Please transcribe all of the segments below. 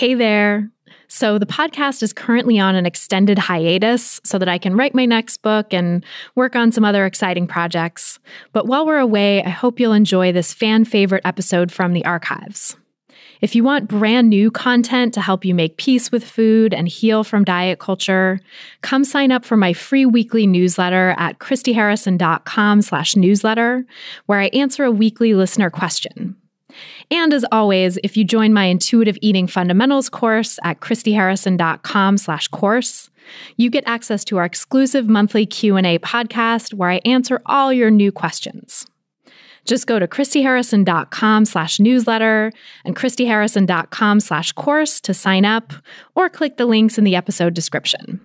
Hey there. So the podcast is currently on an extended hiatus so that I can write my next book and work on some other exciting projects. But while we're away, I hope you'll enjoy this fan favorite episode from the archives. If you want brand new content to help you make peace with food and heal from diet culture, come sign up for my free weekly newsletter at christyharrison.com/newsletter, where I answer a weekly listener question. And as always, if you join my Intuitive Eating Fundamentals course at christyharrison.com/course, you get access to our exclusive monthly Q&A podcast where I answer all your new questions. Just go to christyharrison.com/newsletter and christyharrison.com/course to sign up, or click the links in the episode description.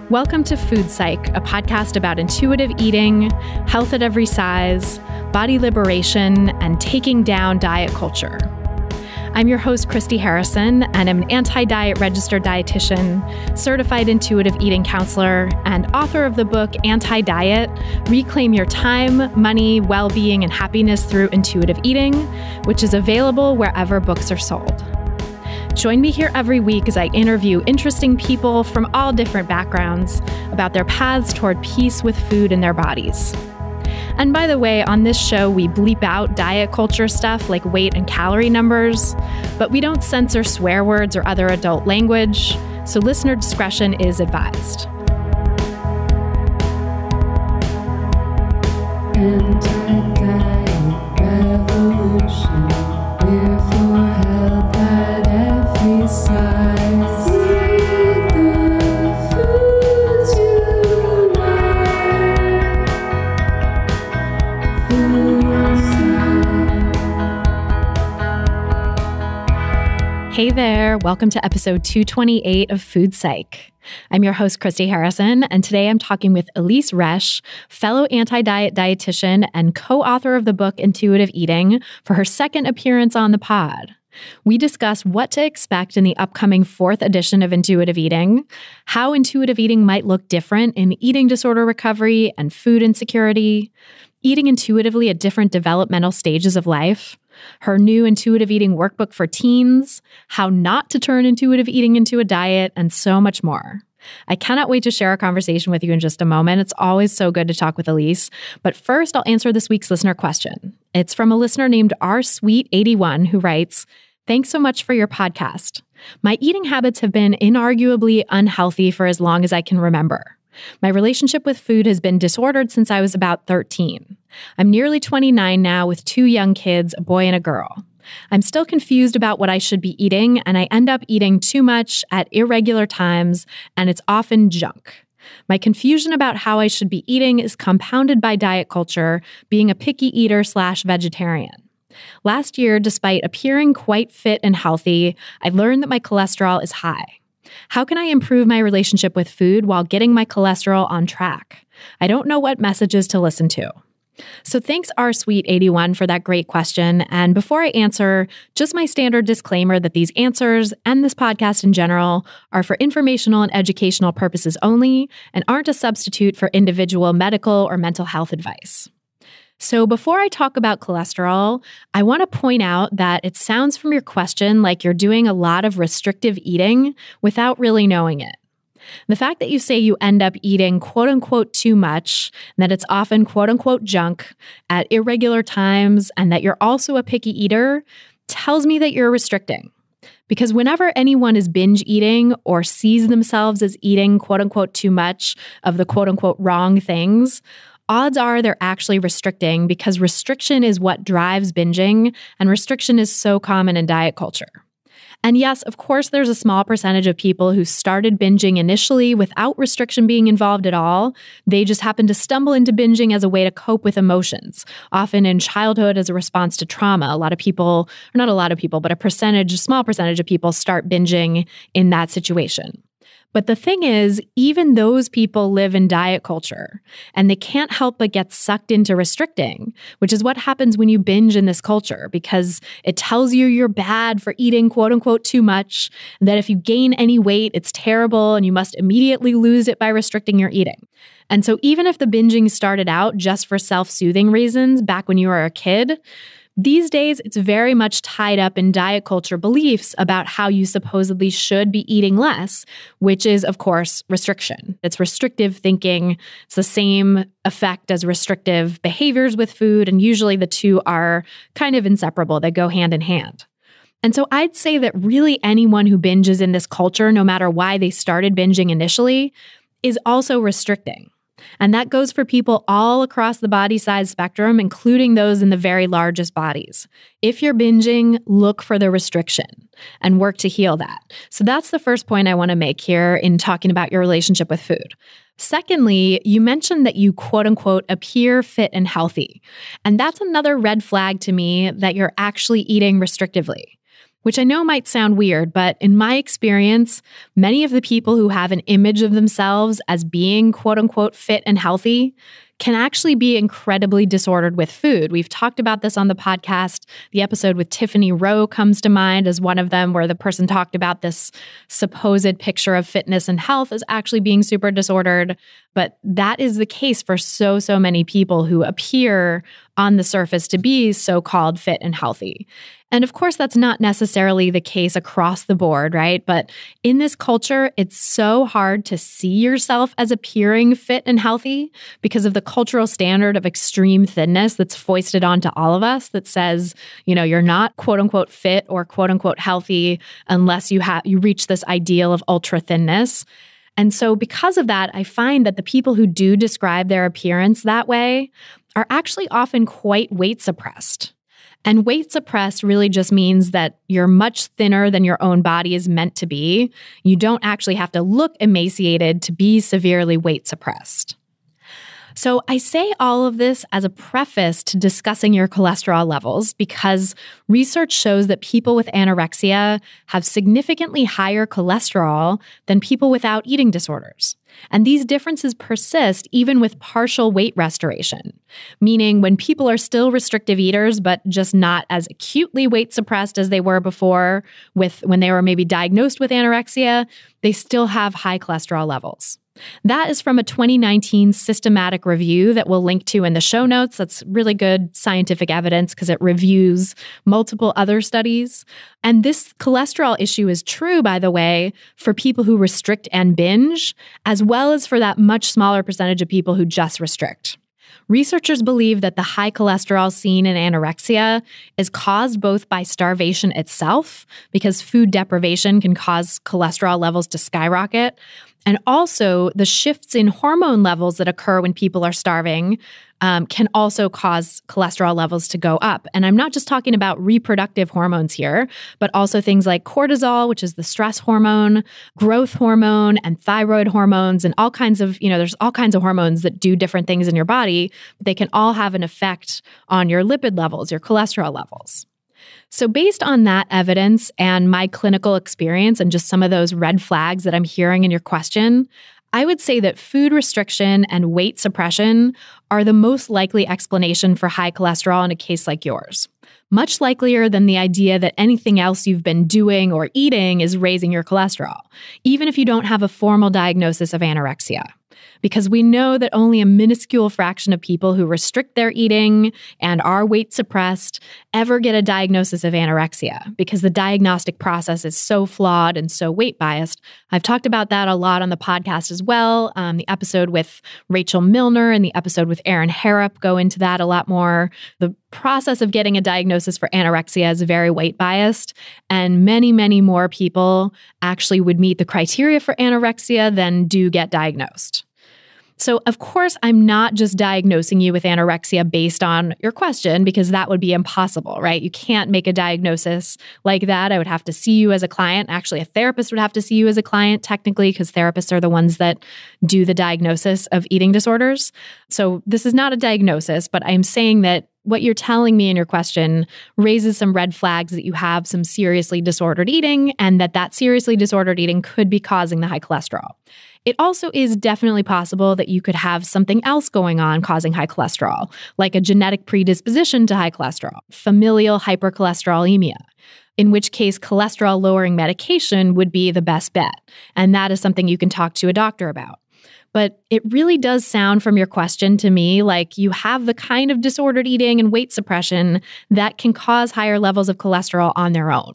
Welcome to Food Psych, a podcast about intuitive eating, health at every size, body liberation, and taking down diet culture. I'm your host, Christy Harrison, and I'm an anti-diet registered dietitian, certified intuitive eating counselor, and author of the book Anti-Diet: Reclaim Your Time, Money, Well-Being, and Happiness Through Intuitive Eating, which is available wherever books are sold. Join me here every week as I interview interesting people from all different backgrounds about their paths toward peace with food in their bodies. And by the way, on this show, we bleep out diet culture stuff like weight and calorie numbers, but we don't censor swear words or other adult language, so listener discretion is advised. Anti-diet revolution, we're for health at every size. Eat the foods you like. Food Psych. Hey there, welcome to episode 228 of Food Psych. I'm your host, Christy Harrison, and today I'm talking with Elyse Resch, fellow anti-diet dietitian and co-author of the book Intuitive Eating, for her second appearance on the pod. We discuss what to expect in the upcoming 4th edition of Intuitive Eating, how intuitive eating might look different in eating disorder recovery and food insecurity, eating intuitively at different developmental stages of life, her new Intuitive Eating Workbook for teens, how not to turn intuitive eating into a diet, and so much more. I cannot wait to share our conversation with you in just a moment. It's always so good to talk with Elyse. But first, I'll answer this week's listener question. It's from a listener named rsweet81 who writes, "Thanks so much for your podcast. My eating habits have been inarguably unhealthy for as long as I can remember. My relationship with food has been disordered since I was about 13. I'm nearly 29 now with 2 young kids, a boy and a girl. I'm still confused about what I should be eating, and I end up eating too much at irregular times, and it's often junk. My confusion about how I should be eating is compounded by diet culture, being a picky eater/vegetarian. Last year, despite appearing quite fit and healthy, I learned that my cholesterol is high. How can I improve my relationship with food while getting my cholesterol on track? I don't know what messages to listen to." So thanks rsweet81 for that great question. And before I answer, just my standard disclaimer that these answers and this podcast in general are for informational and educational purposes only and aren't a substitute for individual medical or mental health advice. So before I talk about cholesterol, I want to point out that it sounds from your question like you're doing a lot of restrictive eating without really knowing it. The fact that you say you end up eating quote-unquote too much, and that it's often quote-unquote junk at irregular times, and that you're also a picky eater tells me that you're restricting. Because whenever anyone is binge eating or sees themselves as eating quote-unquote too much of the quote-unquote wrong things, odds are they're actually restricting, because restriction is what drives binging, and restriction is so common in diet culture. And yes, of course, there's a small percentage of people who started binging initially without restriction being involved at all. They just happened to stumble into binging as a way to cope with emotions, often in childhood as a response to trauma. A lot of people, or not a lot of people, but a small percentage of people start binging in that situation. But the thing is, even those people live in diet culture, and they can't help but get sucked into restricting, which is what happens when you binge in this culture, because it tells you you're bad for eating quote unquote too much, and that if you gain any weight, it's terrible and you must immediately lose it by restricting your eating. And so even if the binging started out just for self-soothing reasons back when you were a kid, These days, it's very much tied up in diet culture beliefs about how you supposedly should be eating less, which is, of course, restriction. It's restrictive thinking. It's the same effect as restrictive behaviors with food, and usually the two are kind of inseparable. They go hand in hand. And so I'd say that really anyone who binges in this culture, no matter why they started binging initially, is also restricting. And that goes for people all across the body size spectrum, including those in the very largest bodies. If you're binging, look for the restriction and work to heal that. So that's the first point I want to make here in talking about your relationship with food. Secondly, you mentioned that you quote unquote appear fit and healthy. And that's another red flag to me that you're actually eating restrictively, which I know might sound weird, but in my experience, many of the people who have an image of themselves as being quote unquote fit and healthy can actually be incredibly disordered with food. We've talked about this on the podcast. The episode with Tiffany Rowe comes to mind as one of them, where the person talked about this supposed picture of fitness and health as actually being super disordered. But that is the case for so many people who appear on the surface to be so-called fit and healthy. And of course, that's not necessarily the case across the board, right? But in this culture, it's so hard to see yourself as appearing fit and healthy because of the cultural standard of extreme thinness that's foisted onto all of us that says, you know, you're not quote unquote fit or quote unquote healthy unless you reach this ideal of ultra thinness. And so because of that, I find that the people who do describe their appearance that way are actually often quite weight suppressed. And weight suppressed really just means that you're much thinner than your own body is meant to be. You don't actually have to look emaciated to be severely weight suppressed. So I say all of this as a preface to discussing your cholesterol levels because research shows that people with anorexia have significantly higher cholesterol than people without eating disorders. And these differences persist even with partial weight restoration, meaning when people are still restrictive eaters, but just not as acutely weight suppressed as they were before when they were maybe diagnosed with anorexia, they still have high cholesterol levels. That is from a 2019 systematic review that we'll link to in the show notes. That's really good scientific evidence because it reviews multiple other studies. And this cholesterol issue is true, by the way, for people who restrict and binge, as well as for that much smaller percentage of people who just restrict. Researchers believe that the high cholesterol seen in anorexia is caused both by starvation itself, because food deprivation can cause cholesterol levels to skyrocket, and also the shifts in hormone levels that occur when people are starving can also cause cholesterol levels to go up. And I'm not just talking about reproductive hormones here, but also things like cortisol, which is the stress hormone, growth hormone, and thyroid hormones, and all kinds of, there's all kinds of hormones that do different things in your body, but they can all have an effect on your lipid levels, your cholesterol levels. So based on that evidence and my clinical experience and just some of those red flags that I'm hearing in your question, I would say that food restriction and weight suppression are the most likely explanation for high cholesterol in a case like yours. Much likelier than the idea that anything else you've been doing or eating is raising your cholesterol, even if you don't have a formal diagnosis of anorexia. Because we know that only a minuscule fraction of people who restrict their eating and are weight suppressed ever get a diagnosis of anorexia, because the diagnostic process is so flawed and so weight biased. I've talked about that a lot on the podcast as well. The episode with Rachel Milner and the episode with Aaron Harrop go into that a lot more. The process of getting a diagnosis for anorexia is very weight biased, and many, many more people actually would meet the criteria for anorexia than do get diagnosed. So, of course, I'm not just diagnosing you with anorexia based on your question, because that would be impossible, right? You can't make a diagnosis like that. I would have to see you as a client. Actually, a therapist would have to see you as a client, technically, because therapists are the ones that do the diagnosis of eating disorders. So this is not a diagnosis, but I'm saying that what you're telling me in your question raises some red flags that you have some seriously disordered eating, and that seriously disordered eating could be causing the high cholesterol. It also is definitely possible that you could have something else going on causing high cholesterol, like a genetic predisposition to high cholesterol, familial hypercholesterolemia, in which case cholesterol-lowering medication would be the best bet. And that is something you can talk to a doctor about. But it really does sound from your question to me like you have the kind of disordered eating and weight suppression that can cause higher levels of cholesterol on their own.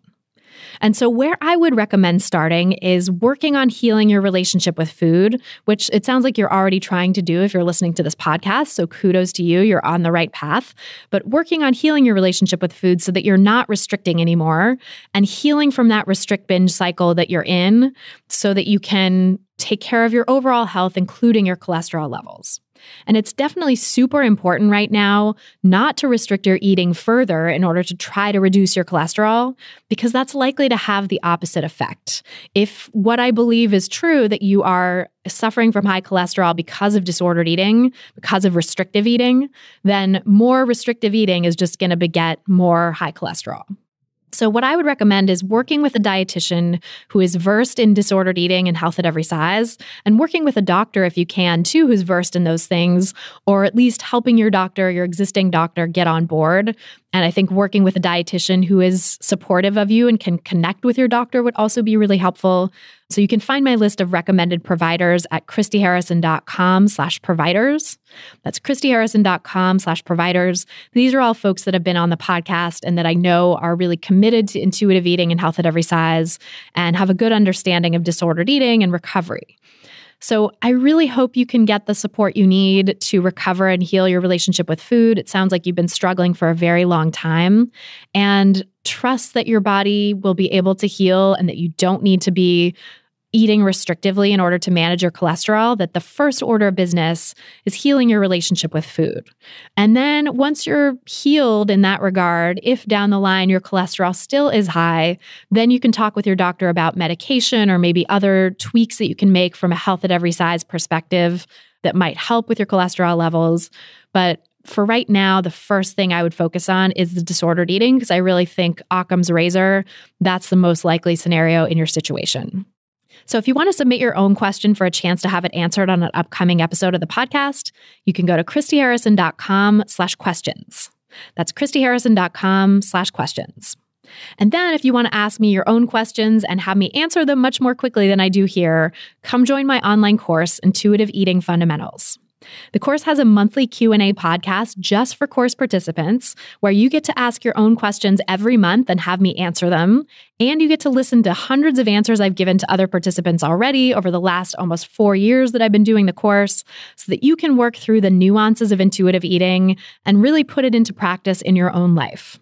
And so where I would recommend starting is working on healing your relationship with food, which it sounds like you're already trying to do if you're listening to this podcast. So kudos to you. You're on the right path. But working on healing your relationship with food so that you're not restricting anymore and healing from that restrict binge cycle that you're in so that you can take care of your overall health, including your cholesterol levels. And it's definitely super important right now not to restrict your eating further in order to try to reduce your cholesterol, because that's likely to have the opposite effect. If what I believe is true, that you are suffering from high cholesterol because of disordered eating, because of restrictive eating, then more restrictive eating is just going to beget more high cholesterol. So what I would recommend is working with a dietitian who is versed in disordered eating and health at every size, and working with a doctor if you can too, who's versed in those things, or at least helping your doctor, your existing doctor, get on board. And I think working with a dietitian who is supportive of you and can connect with your doctor would also be really helpful. So you can find my list of recommended providers at christyharrison.com/providers. That's christyharrison.com/providers. These are all folks that have been on the podcast and that I know are really committed to intuitive eating and health at every size and have a good understanding of disordered eating and recovery. So I really hope you can get the support you need to recover and heal your relationship with food. It sounds like you've been struggling for a very long time, and trust that your body will be able to heal and that you don't need to be eating restrictively in order to manage your cholesterol, that the first order of business is healing your relationship with food. And then once you're healed in that regard, if down the line your cholesterol still is high, then you can talk with your doctor about medication or maybe other tweaks that you can make from a health at every size perspective that might help with your cholesterol levels. But for right now, the first thing I would focus on is the disordered eating, because I really think Occam's razor, that's the most likely scenario in your situation. So if you want to submit your own question for a chance to have it answered on an upcoming episode of the podcast, you can go to christyharrison.com/questions. That's christyharrison.com/questions. And then if you want to ask me your own questions and have me answer them much more quickly than I do here, come join my online course, Intuitive Eating Fundamentals. The course has a monthly Q&A podcast just for course participants, where you get to ask your own questions every month and have me answer them. And you get to listen to hundreds of answers I've given to other participants already over the last almost 4 years that I've been doing the course, so that you can work through the nuances of intuitive eating and really put it into practice in your own life.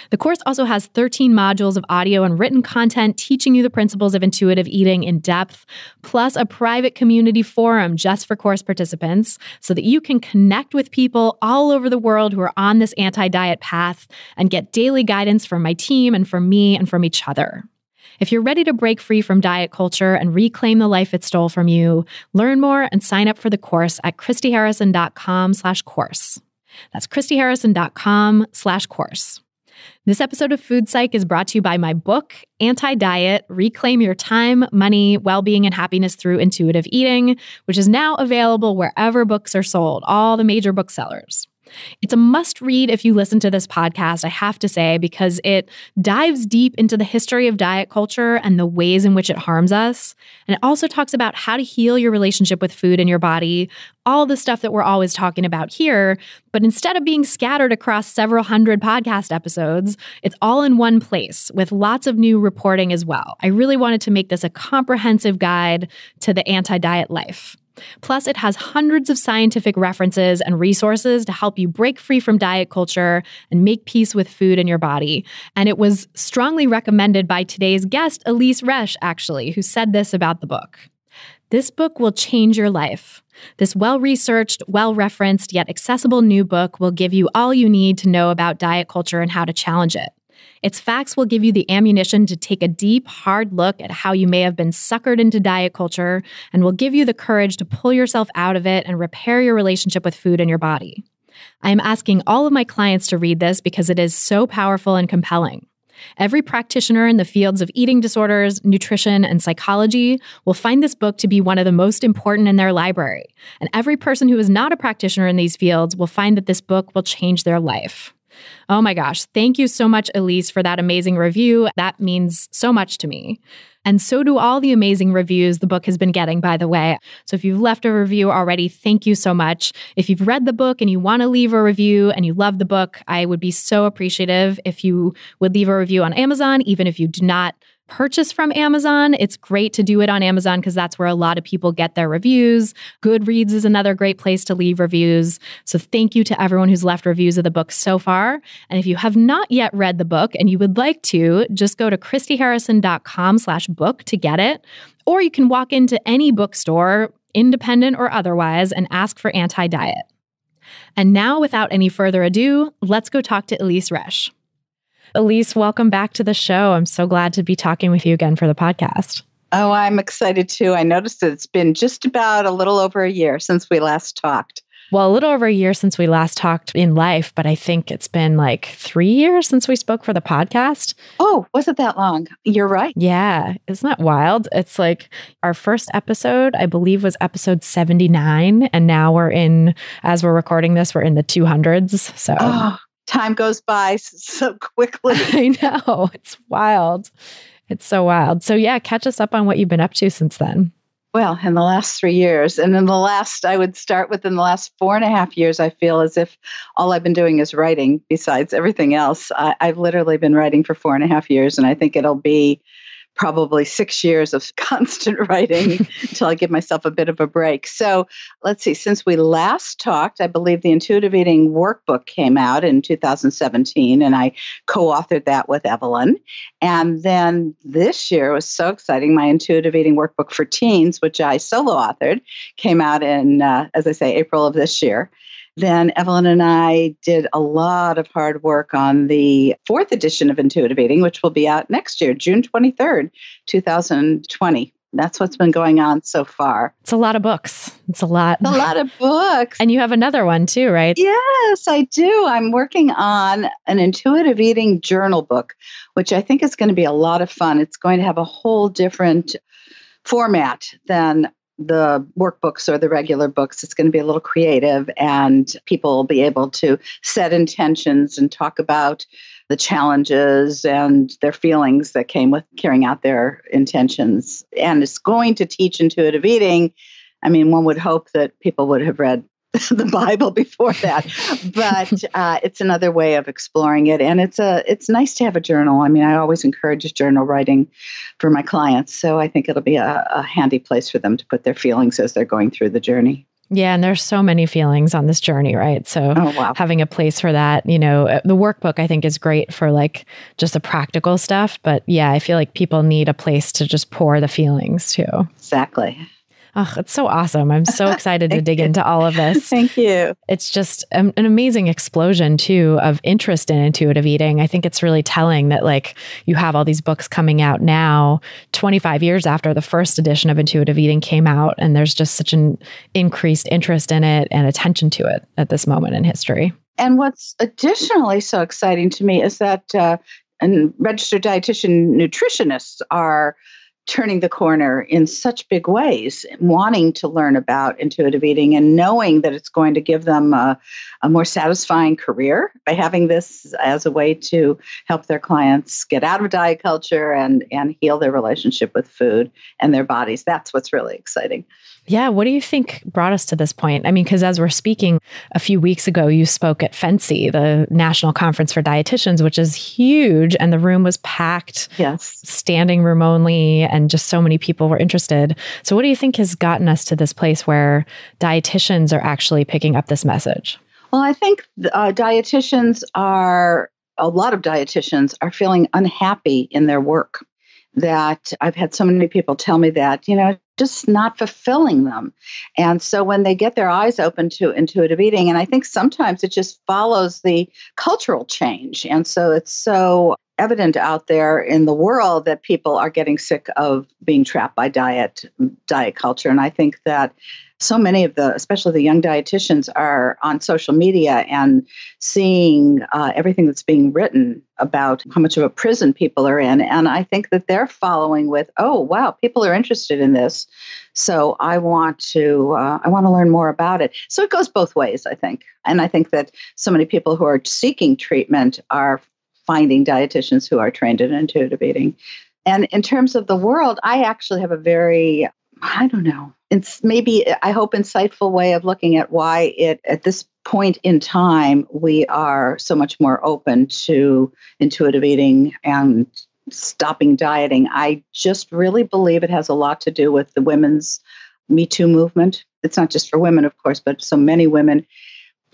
The course also has 13 modules of audio and written content teaching you the principles of intuitive eating in depth, plus a private community forum just for course participants so that you can connect with people all over the world who are on this anti-diet path and get daily guidance from my team and from me and from each other. If you're ready to break free from diet culture and reclaim the life it stole from you, learn more and sign up for the course at christyharrison.com/course. That's christyharrison.com/course. This episode of Food Psych is brought to you by my book, Anti-Diet: Reclaim Your Time, Money, Well-Being, and Happiness Through Intuitive Eating, which is now available wherever books are sold, all the major booksellers. It's a must-read if you listen to this podcast, I have to say, because it dives deep into the history of diet culture and the ways in which it harms us. And it also talks about how to heal your relationship with food and your body, all the stuff that we're always talking about here. But instead of being scattered across several hundred podcast episodes, it's all in one place with lots of new reporting as well. I really wanted to make this a comprehensive guide to the anti-diet life. Plus, it has hundreds of scientific references and resources to help you break free from diet culture and make peace with food and your body. And it was strongly recommended by today's guest, Elyse Resch, actually, who said this about the book. This book will change your life. This well-researched, well-referenced, yet accessible new book will give you all you need to know about diet culture and how to challenge it. Its facts will give you the ammunition to take a deep, hard look at how you may have been suckered into diet culture, and will give you the courage to pull yourself out of it and repair your relationship with food and your body. I am asking all of my clients to read this because it is so powerful and compelling. Every practitioner in the fields of eating disorders, nutrition, and psychology will find this book to be one of the most important in their library. And every person who is not a practitioner in these fields will find that this book will change their life. Oh my gosh. Thank you so much, Elyse, for that amazing review. That means so much to me. And so do all the amazing reviews the book has been getting, by the way. So if you've left a review already, thank you so much. If you've read the book and you want to leave a review and you love the book, I would be so appreciative if you would leave a review on Amazon, even if you do not purchase from Amazon. It's great to do it on Amazon because that's where a lot of people get their reviews. Goodreads is another great place to leave reviews. So thank you to everyone who's left reviews of the book so far. And if you have not yet read the book and you would like to, just go to christyharrison.com/book to get it. Or you can walk into any bookstore, independent or otherwise, and ask for Anti-Diet. And now, without any further ado, let's go talk to Elyse Resch. Elyse, welcome back to the show. I'm so glad to be talking with you again for the podcast. Oh, I'm excited too. I noticed that it's been just about a little over a year since we last talked. Well, a little over a year since we last talked in life, but I think it's been like 3 years since we spoke for the podcast. Oh, was it that long? You're right. Yeah. Isn't that wild? It's like our first episode, I believe, was episode 79. And now as we're recording this, we're in the 200s. So time goes by so quickly. I know. It's wild. It's so wild. So yeah, catch us up on what you've been up to since then. Well, in the last 3 years, and in the last 4.5 years, I feel as if all I've been doing is writing besides everything else. I've literally been writing for 4.5 years, and I think it'll be probably 6 years of constant writing until I give myself a bit of a break. So let's see, since we last talked, I believe the Intuitive Eating Workbook came out in 2017, and I co-authored that with Evelyn. And then this year was so exciting. My Intuitive Eating Workbook for Teens, which I solo authored, came out in, as I say, April of this year. Then Evelyn and I did a lot of hard work on the 4th edition of Intuitive Eating, which will be out next year, June 23rd, 2020. That's what's been going on so far. It's a lot of books. It's a lot. A lot of books. And you have another one too, right? Yes, I do. I'm working on an intuitive eating journal book, which I think is going to be a lot of fun. It's going to have a whole different format than the workbooks or the regular books. It's going to be a little creative, and people will be able to set intentions and talk about the challenges and their feelings that came with carrying out their intentions. And it's going to teach intuitive eating. I mean, one would hope that people would have read the Bible before that, but it's another way of exploring it. And it's nice to have a journal. I mean, I always encourage journal writing for my clients. So I think it'll be a handy place for them to put their feelings as they're going through the journey. Yeah. And there's so many feelings on this journey, right? So having a place for that, the workbook I think is great for like just the practical stuff. But yeah, I feel like people need a place to just pour the feelings too. Exactly. Oh, it's so awesome. I'm so excited to dig into all of this. Thank you. It's just an amazing explosion, too, of interest in intuitive eating. I think it's really telling that like you have all these books coming out now, 25 years after the first edition of Intuitive Eating came out. And there's just such an increased interest in it and attention to it at this moment in history. And what's additionally so exciting to me is that registered dietitian nutritionists are turning the corner in such big ways, wanting to learn about intuitive eating and knowing that it's going to give them a more satisfying career by having this as a way to help their clients get out of diet culture and heal their relationship with food and their bodies. That's what's really exciting. Yeah. What do you think brought us to this point? I mean, because as we're speaking a few weeks ago, you spoke at FADA, the National Conference for Dietitians, which is huge. And the room was packed, yes, standing room only, and just so many people were interested. So what do you think has gotten us to this place where dietitians are actually picking up this message? Well, I think a lot of dietitians are feeling unhappy in their work. That I've had so many people tell me that, just not fulfilling them. And so when they get their eyes open to intuitive eating, and I think sometimes it just follows the cultural change. And so it's so evident out there in the world that people are getting sick of being trapped by diet culture. And I think that so many of especially the young dietitians, are on social media and seeing everything that's being written about how much of a prison people are in. And I think that they're following with, oh, wow, people are interested in this. So I want to learn more about it. So it goes both ways, I think. And I think that so many people who are seeking treatment are finding dietitians who are trained in intuitive eating. And in terms of the world, I actually have a very, I don't know, it's maybe, I hope, insightful way of looking at why at this point in time, we are so much more open to intuitive eating and stopping dieting. I just really believe it has a lot to do with the women's Me Too movement. It's not just for women, of course, but so many women.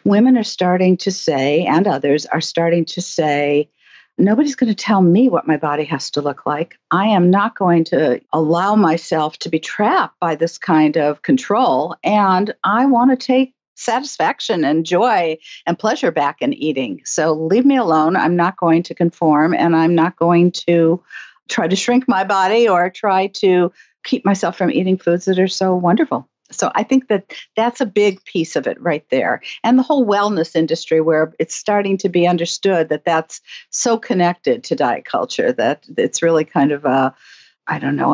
Women are starting to say, and others are starting to say, nobody's going to tell me what my body has to look like. I am not going to allow myself to be trapped by this kind of control. And I want to take satisfaction and joy and pleasure back in eating. So leave me alone. I'm not going to conform, and I'm not going to try to shrink my body or try to keep myself from eating foods that are so wonderful. So I think that that's a big piece of it right there. And the whole wellness industry, where it's starting to be understood that that's so connected to diet culture, that it's really kind of a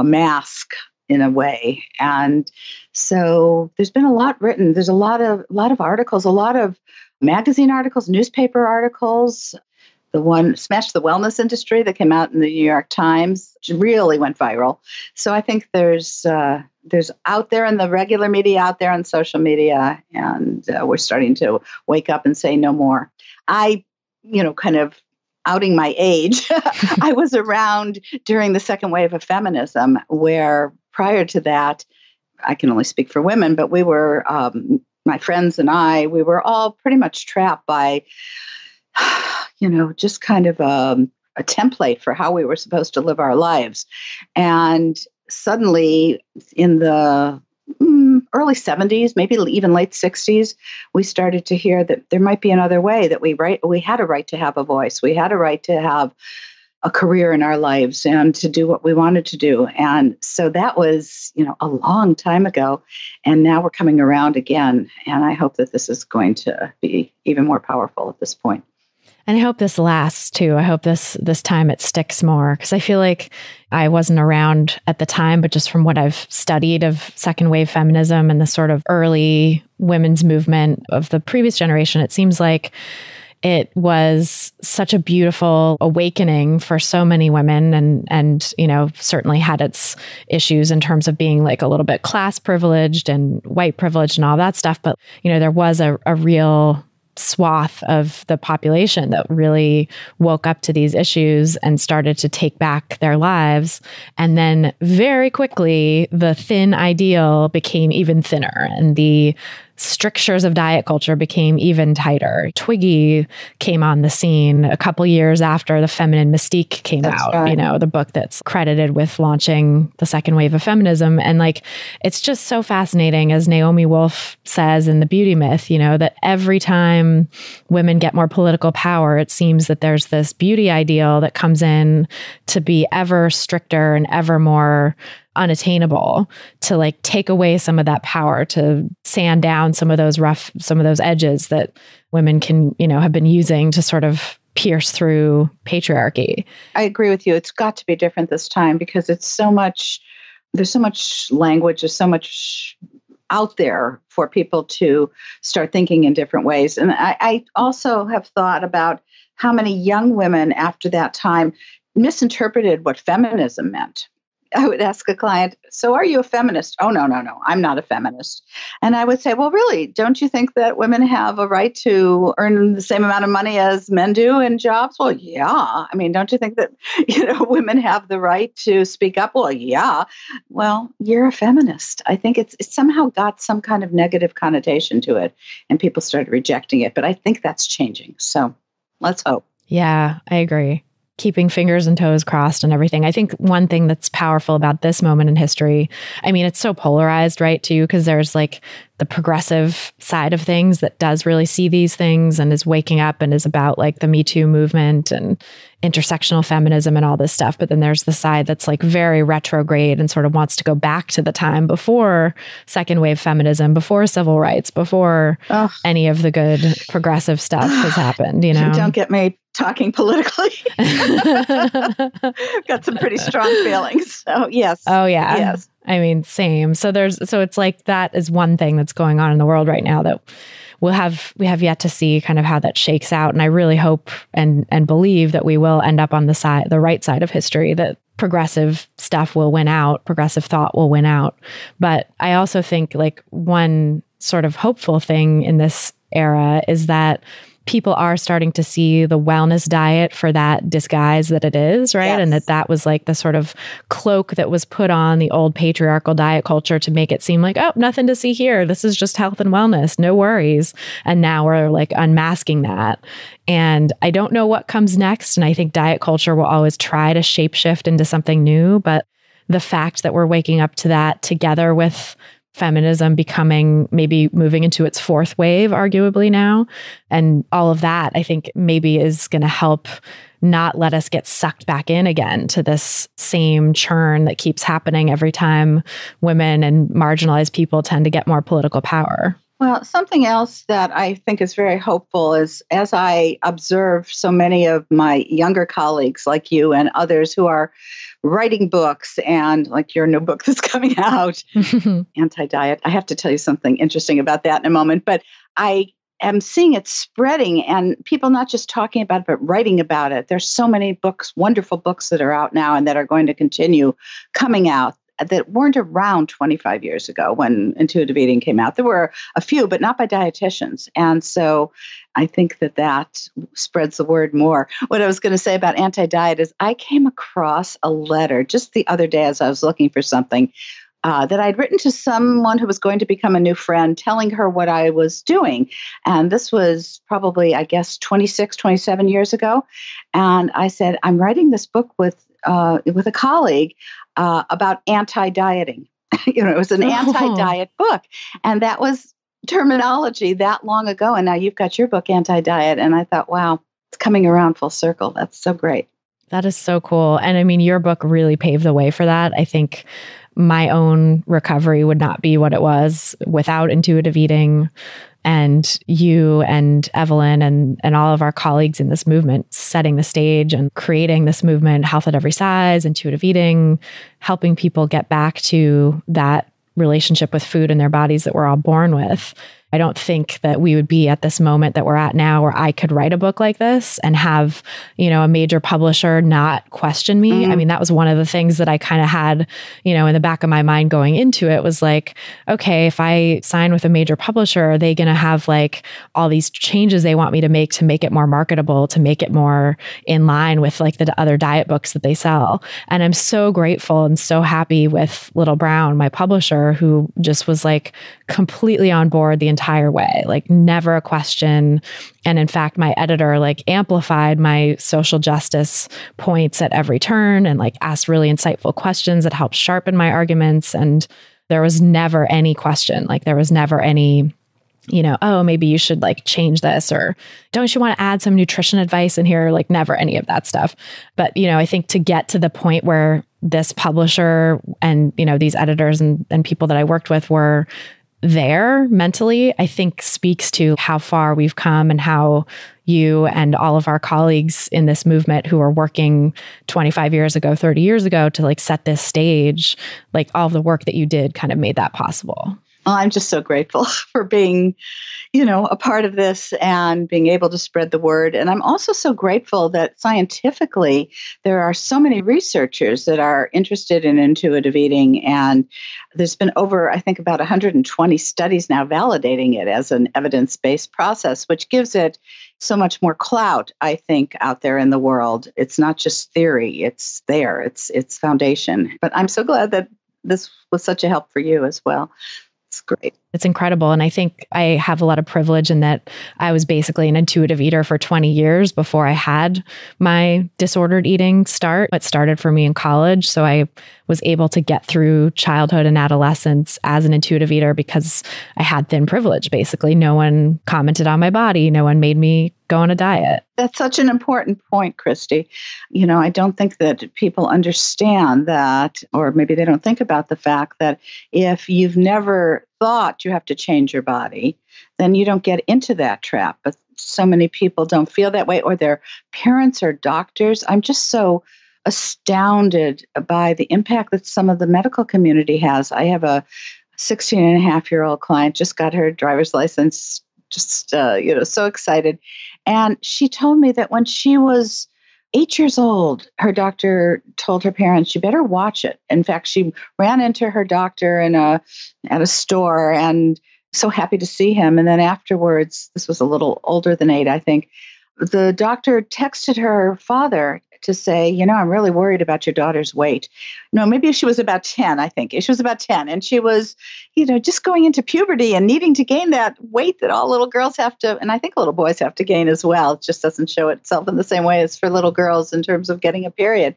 mask in a way. And so there's been a lot written. There's a lot of articles, a lot of magazine articles, newspaper articles. The one, Smash the Wellness Industry, that came out in the New York Times, really went viral. So I think there's out there in the regular media, out there on social media, and we're starting to wake up and say no more. I, kind of outing my age, I was around during the second wave of feminism, where prior to that, I can only speak for women, but we were, my friends and I, we were all pretty much trapped by just kind of a template for how we were supposed to live our lives. And suddenly in the early 70s, maybe even late 60s, we started to hear that there might be another way, that we had a right to have a voice. We had a right to have a career in our lives and to do what we wanted to do. And so that was, a long time ago. And now we're coming around again. And I hope that this is going to be even more powerful at this point. And I hope this lasts too. I hope this time it sticks more, because I feel like I wasn't around at the time, but just from what I've studied of second wave feminism and the sort of early women's movement of the previous generation, it seems like it was such a beautiful awakening for so many women, and certainly had its issues in terms of being like a little bit class privileged and white privileged and all that stuff. But, there was a real swath of the population that really woke up to these issues and started to take back their lives. And then very quickly, the thin ideal became even thinner, and the strictures of diet culture became even tighter. Twiggy came on the scene a couple years after The Feminine Mystique came out, right. The book that's credited with launching the second wave of feminism. And it's just so fascinating, as Naomi Wolf says in The Beauty Myth, that every time women get more political power, it seems that there's this beauty ideal that comes in to be ever stricter and ever more unattainable, to take away some of that power, to sand down some of those edges that women can, have been using to sort of pierce through patriarchy. I agree with you. It's got to be different this time, because there's so much language, there's so much out there for people to start thinking in different ways. And I also have thought about how many young women after that time misinterpreted what feminism meant. I would ask a client, so are you a feminist? Oh, no, I'm not a feminist. And I would say, well, really, don't you think that women have a right to earn the same amount of money as men do in jobs? Well, yeah. I mean, don't you think that, women have the right to speak up? Well, yeah. Well, you're a feminist. I think it's somehow got some kind of negative connotation to it, and people started rejecting it. But I think that's changing. So let's hope. Yeah, I agree. Keeping fingers and toes crossed and everything. I think one thing that's powerful about this moment in history, I mean, it's so polarized, right, too, because there's the progressive side of things that does really see these things and is waking up and is about like the Me Too movement and intersectional feminism and all this stuff. But then there's the side that's like very retrograde and sort of wants to go back to the time before second wave feminism, before civil rights, before any of the good progressive stuff has happened, you know? Don't get me talking politically. Got some pretty strong feelings. So yes. Oh yeah. Yes. I mean, same. So it's like that is one thing that's going on in the world right now that we have yet to see kind of how that shakes out. And I really hope and believe that we will end up on the right side of history, that progressive stuff will win out, progressive thought will win out. But I also think like one sort of hopeful thing in this era is that people are starting to see the wellness diet for that disguise that it is, right? Yes. And that was like the sort of cloak that was put on the old patriarchal diet culture to make it seem like, oh, nothing to see here. This is just health and wellness. No worries. And now we're like unmasking that. And I don't know what comes next. And I think diet culture will always try to shapeshift into something new. But the fact that we're waking up to that together with feminism becoming, maybe moving into its fourth wave, arguably now. And all of that, I think maybe is going to help not let us get sucked back in again to this same churn that keeps happening every time women and marginalized people tend to get more political power. Well, something else that I think is very hopeful is as I observe so many of my younger colleagues like you and others who are writing books and like your new book that's coming out, Anti-Diet. I have to tell you something interesting about that in a moment, but I am seeing it spreading and people not just talking about it, but writing about it. There's so many books, wonderful books that are out now and that are going to continue coming out that weren't around 25 years ago when intuitive eating came out. There were a few, but not by dietitians. And so I think that spreads the word more. What I was going to say about anti-diet is I came across a letter just the other day as I was looking for something that I'd written to someone who was going to become a new friend, telling her what I was doing. And this was probably, I guess, 26, 27 years ago. And I said, I'm writing this book with a colleague about anti-dieting. It was an anti-diet book. And that was terminology that long ago. And now you've got your book, Anti-Diet. And I thought, wow, it's coming around full circle. That's so great. That is so cool. And I mean, your book really paved the way for that. I think my own recovery would not be what it was without intuitive eating, and you and Evelyn and all of our colleagues in this movement setting the stage and creating this movement, Health at Every Size, intuitive eating, helping people get back to that relationship with food and their bodies that we're all born with. I don't think that we would be at this moment that we're at now where I could write a book like this and have, a major publisher not question me. I mean, that was one of the things that I kind of had, in the back of my mind going into it was like, okay, if I sign with a major publisher, are they going to have like all these changes they want me to make it more marketable, to make it more in line with like the other diet books that they sell? And I'm so grateful and so happy with Little Brown, my publisher, who just was like completely on board the entire way, like never a question. And in fact, my editor like amplified my social justice points at every turn and like asked really insightful questions that helped sharpen my arguments. And there was never any question. Like there was never any, oh, maybe you should like change this, or don't you want to add some nutrition advice in here? Like never any of that stuff. But, I think to get to the point where this publisher and, these editors and people that I worked with were there mentally, I think speaks to how far we've come and how you and all of our colleagues in this movement who are working 25 years ago, 30 years ago to like set this stage, like all of the work that you did kind of made that possible. Well, I'm just so grateful for being, a part of this and being able to spread the word. And I'm also so grateful that scientifically, there are so many researchers that are interested in intuitive eating. And there's been over, I think, about 120 studies now validating it as an evidence-based process, which gives it so much more clout, I think, out there in the world. It's not just theory. It's there. It's foundation. But I'm so glad that this was such a help for you as well. It's great. It's incredible. And I think I have a lot of privilege in that I was basically an intuitive eater for 20 years before I had my disordered eating start. It started for me in college. So I was able to get through childhood and adolescence as an intuitive eater because I had thin privilege, basically. No one commented on my body. No one made me go on a diet. That's such an important point, Christy. I don't think that people understand that, or maybe they don't think about the fact that if you've never thought you have to change your body, then you don't get into that trap. But so many people don't feel that way, or their parents or doctors. I'm just so astounded by the impact that some of the medical community has. I have a 16-and-a-half-year-old client, just got her driver's license, just, so excited. And she told me that when she was 8 years old, her doctor told her parents, you better watch it. In fact, she ran into her doctor at a store and so happy to see him. And then afterwards, this was a little older than 8, I think, the doctor texted her father to say, I'm really worried about your daughter's weight. No, maybe she was about 10, I think. She was about 10. And she was, just going into puberty and needing to gain that weight that all little girls have to, and I think little boys have to gain as well. It just doesn't show itself in the same way as for little girls in terms of getting a period.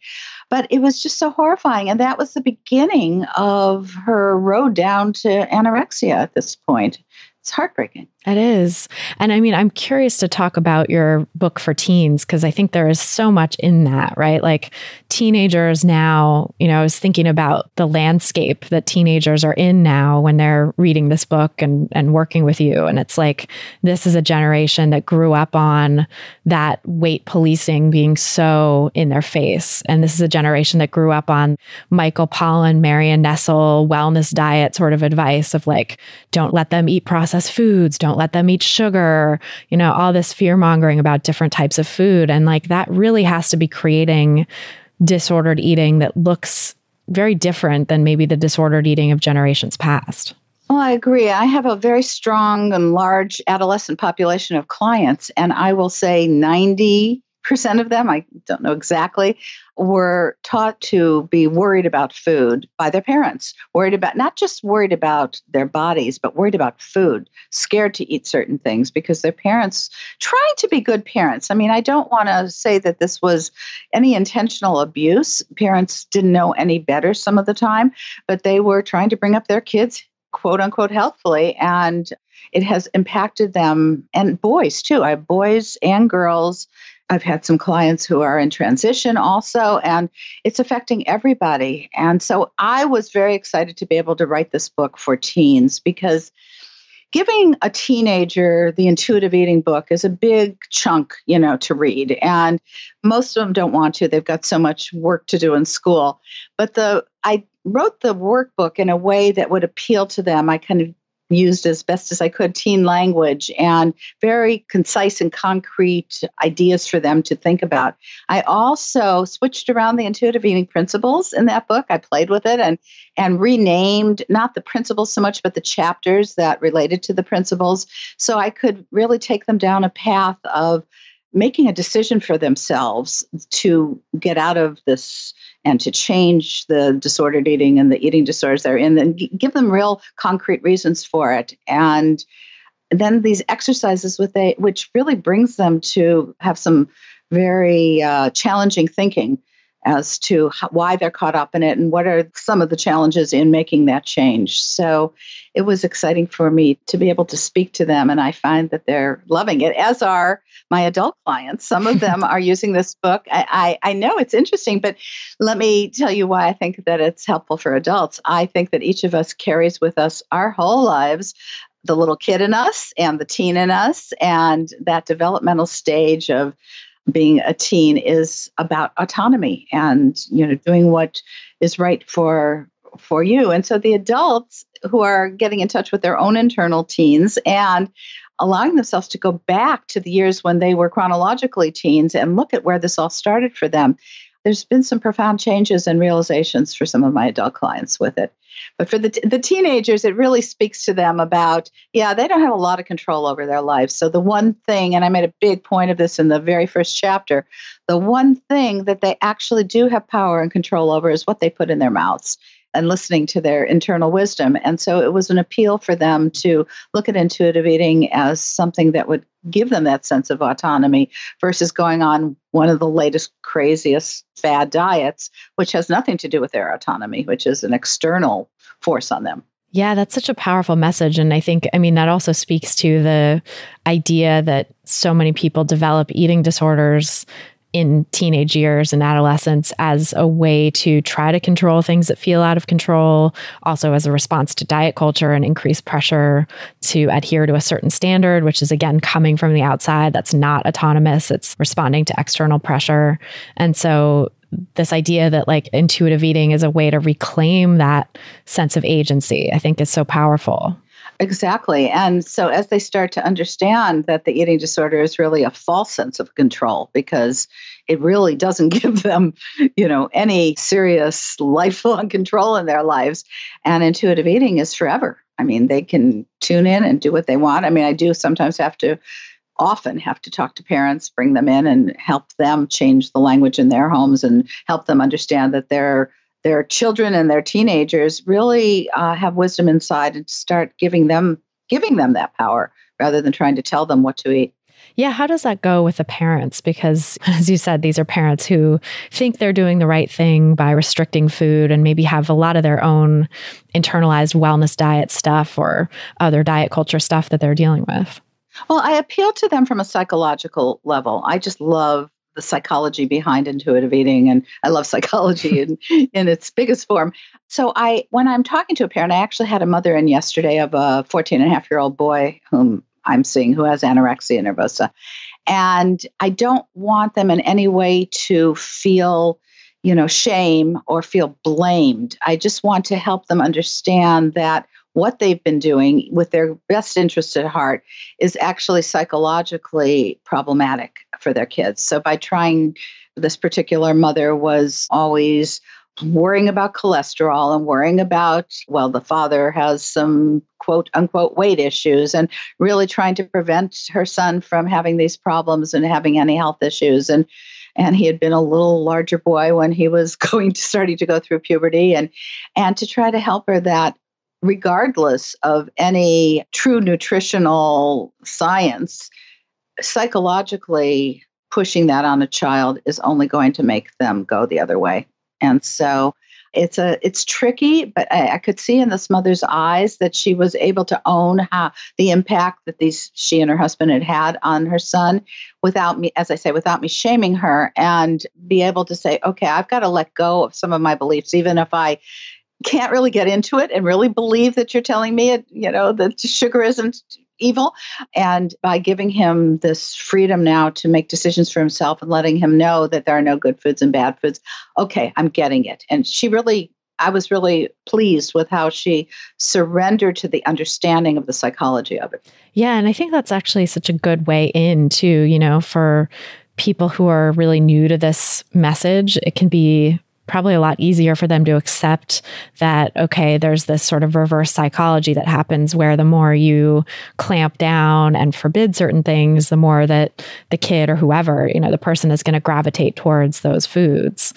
But it was just so horrifying. And that was the beginning of her road down to anorexia at this point. It's heartbreaking. It is. And I mean, I'm curious to talk about your book for teens, because I think there is so much in that, right? Like teenagers now, I was thinking about the landscape that teenagers are in now when they're reading this book and working with you. And it's like, this is a generation that grew up on that weight policing being so in their face. And this is a generation that grew up on Michael Pollan, Marion Nestle, wellness diet sort of advice of like, don't let them eat processed foods, don't let them eat sugar, all this fear mongering about different types of food. And like that really has to be creating disordered eating that looks very different than maybe the disordered eating of generations past. Well, I agree. I have a very strong and large adolescent population of clients, and I will say 90% of them, I don't know exactly, were taught to be worried about food by their parents, not just worried about their bodies, but worried about food, scared to eat certain things because their parents, trying to be good parents. I mean, I don't want to say that this was any intentional abuse. Parents didn't know any better some of the time, but they were trying to bring up their kids, quote unquote, healthfully. And it has impacted them, and boys too. I have boys and girls. I've had some clients who are in transition also, and it's affecting everybody. And so I was very excited to be able to write this book for teens, because giving a teenager the intuitive eating book is a big chunk, to read. And most of them don't want to. They've got so much work to do in school. But I wrote the workbook in a way that would appeal to them. I kind of used as best as I could teen language and very concise and concrete ideas for them to think about. I also switched around the intuitive eating principles in that book. I played with it and renamed not the principles so much, but the chapters that related to the principles. So I could really take them down a path of making a decision for themselves to get out of this and to change the disordered eating and the eating disorders they're in, and give them real concrete reasons for it. And then these exercises which really brings them to have some very challenging thinking as to why they're caught up in it and what are some of the challenges in making that change. So it was exciting for me to be able to speak to them, and I find that they're loving it, as are my adult clients. Some of them are using this book. I know it's interesting, but let me tell you why I think that it's helpful for adults. I think that each of us carries with us our whole lives the little kid in us and the teen in us, and that developmental stage of being a teen is about autonomy and, doing what is right for you. And so the adults who are getting in touch with their own internal teens and allowing themselves to go back to the years when they were chronologically teens and look at where this all started for them. There's been some profound changes and realizations for some of my adult clients with it. But for the teenagers, it really speaks to them about, they don't have a lot of control over their lives. So the one thing, and I made a big point of this in the very first chapter, the one thing that they actually do have power and control over is what they put in their mouths. and listening to their internal wisdom. And so it was an appeal for them to look at intuitive eating as something that would give them that sense of autonomy versus going on one of the latest, craziest fad diets, which has nothing to do with their autonomy, which is an external force on them. Yeah, that's such a powerful message. And I think, that also speaks to the idea that so many people develop eating disorders in teenage years and adolescence as a way to try to control things that feel out of control, also as a response to diet culture and increased pressure to adhere to a certain standard, which is, again, coming from the outside. That's not autonomous. It's responding to external pressure. And so this idea that like intuitive eating is a way to reclaim that sense of agency, I think is so powerful. Exactly. And so as they start to understand that the eating disorder is really a false sense of control because it really doesn't give them, any serious lifelong control in their lives. And intuitive eating is forever. They can tune in and do what they want. I do sometimes often have to talk to parents, bring them in and help them change the language in their homes and help them understand that their children and their teenagers really have wisdom inside and start giving them that power rather than trying to tell them what to eat. Yeah. How does that go with the parents? Because as you said, these are parents who think they're doing the right thing by restricting food and maybe have a lot of their own internalized wellness diet stuff or other diet culture stuff that they're dealing with. Well, I appeal to them from a psychological level. I just love the psychology behind intuitive eating, and I love psychology in its biggest form. So when I'm talking to a parent, I actually had a mother in yesterday of a 14-and-a-half-year-old boy whom I'm seeing who has anorexia nervosa. And I don't want them in any way to feel, shame or feel blamed. I just want to help them understand that what they've been doing with their best interest at heart is actually psychologically problematic for their kids. So by trying, this particular mother was always worrying about cholesterol and worrying about, the father has some quote unquote weight issues and really trying to prevent her son from having these problems and having any health issues. And he had been a little larger boy when he was starting to go through puberty and to try to help her that regardless of any true nutritional science, psychologically pushing that on a child is only going to make them go the other way. And so it's tricky, but I could see in this mother's eyes that she was able to own the impact that she and her husband had on her son without me, as I say, without me shaming her, and be able to say, okay, I've got to let go of some of my beliefs, even if I can't really get into it and really believe that you're telling me that sugar isn't evil. And by giving him this freedom now to make decisions for himself and letting him know that there are no good foods and bad foods, okay, I'm getting it. And I was really pleased with how she surrendered to the understanding of the psychology of it. Yeah. And I think that's actually such a good way into, for people who are really new to this message. It can be probably a lot easier for them to accept that, okay, there's this sort of reverse psychology that happens where the more you clamp down and forbid certain things, the more that the kid or whoever, the person is going to gravitate towards those foods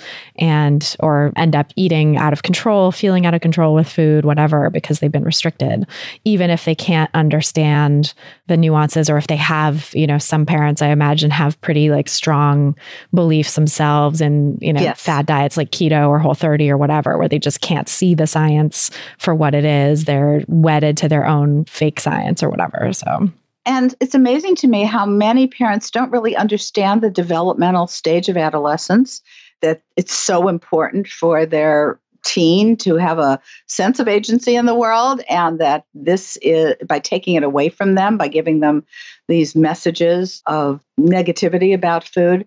or end up eating out of control, feeling out of control with food, whatever, because they've been restricted, even if they can't understand the nuances, or if they have, some parents I imagine have pretty strong beliefs themselves in, yes, fad diets like keto or Whole30 or whatever, where they just can't see the science for what it is. They're wedded to their own fake science or whatever. So. And it's amazing to me how many parents don't really understand the developmental stage of adolescence, that it's so important for their teen to have a sense of agency in the world, and that this is, by taking it away from them, by giving them these messages of negativity about food,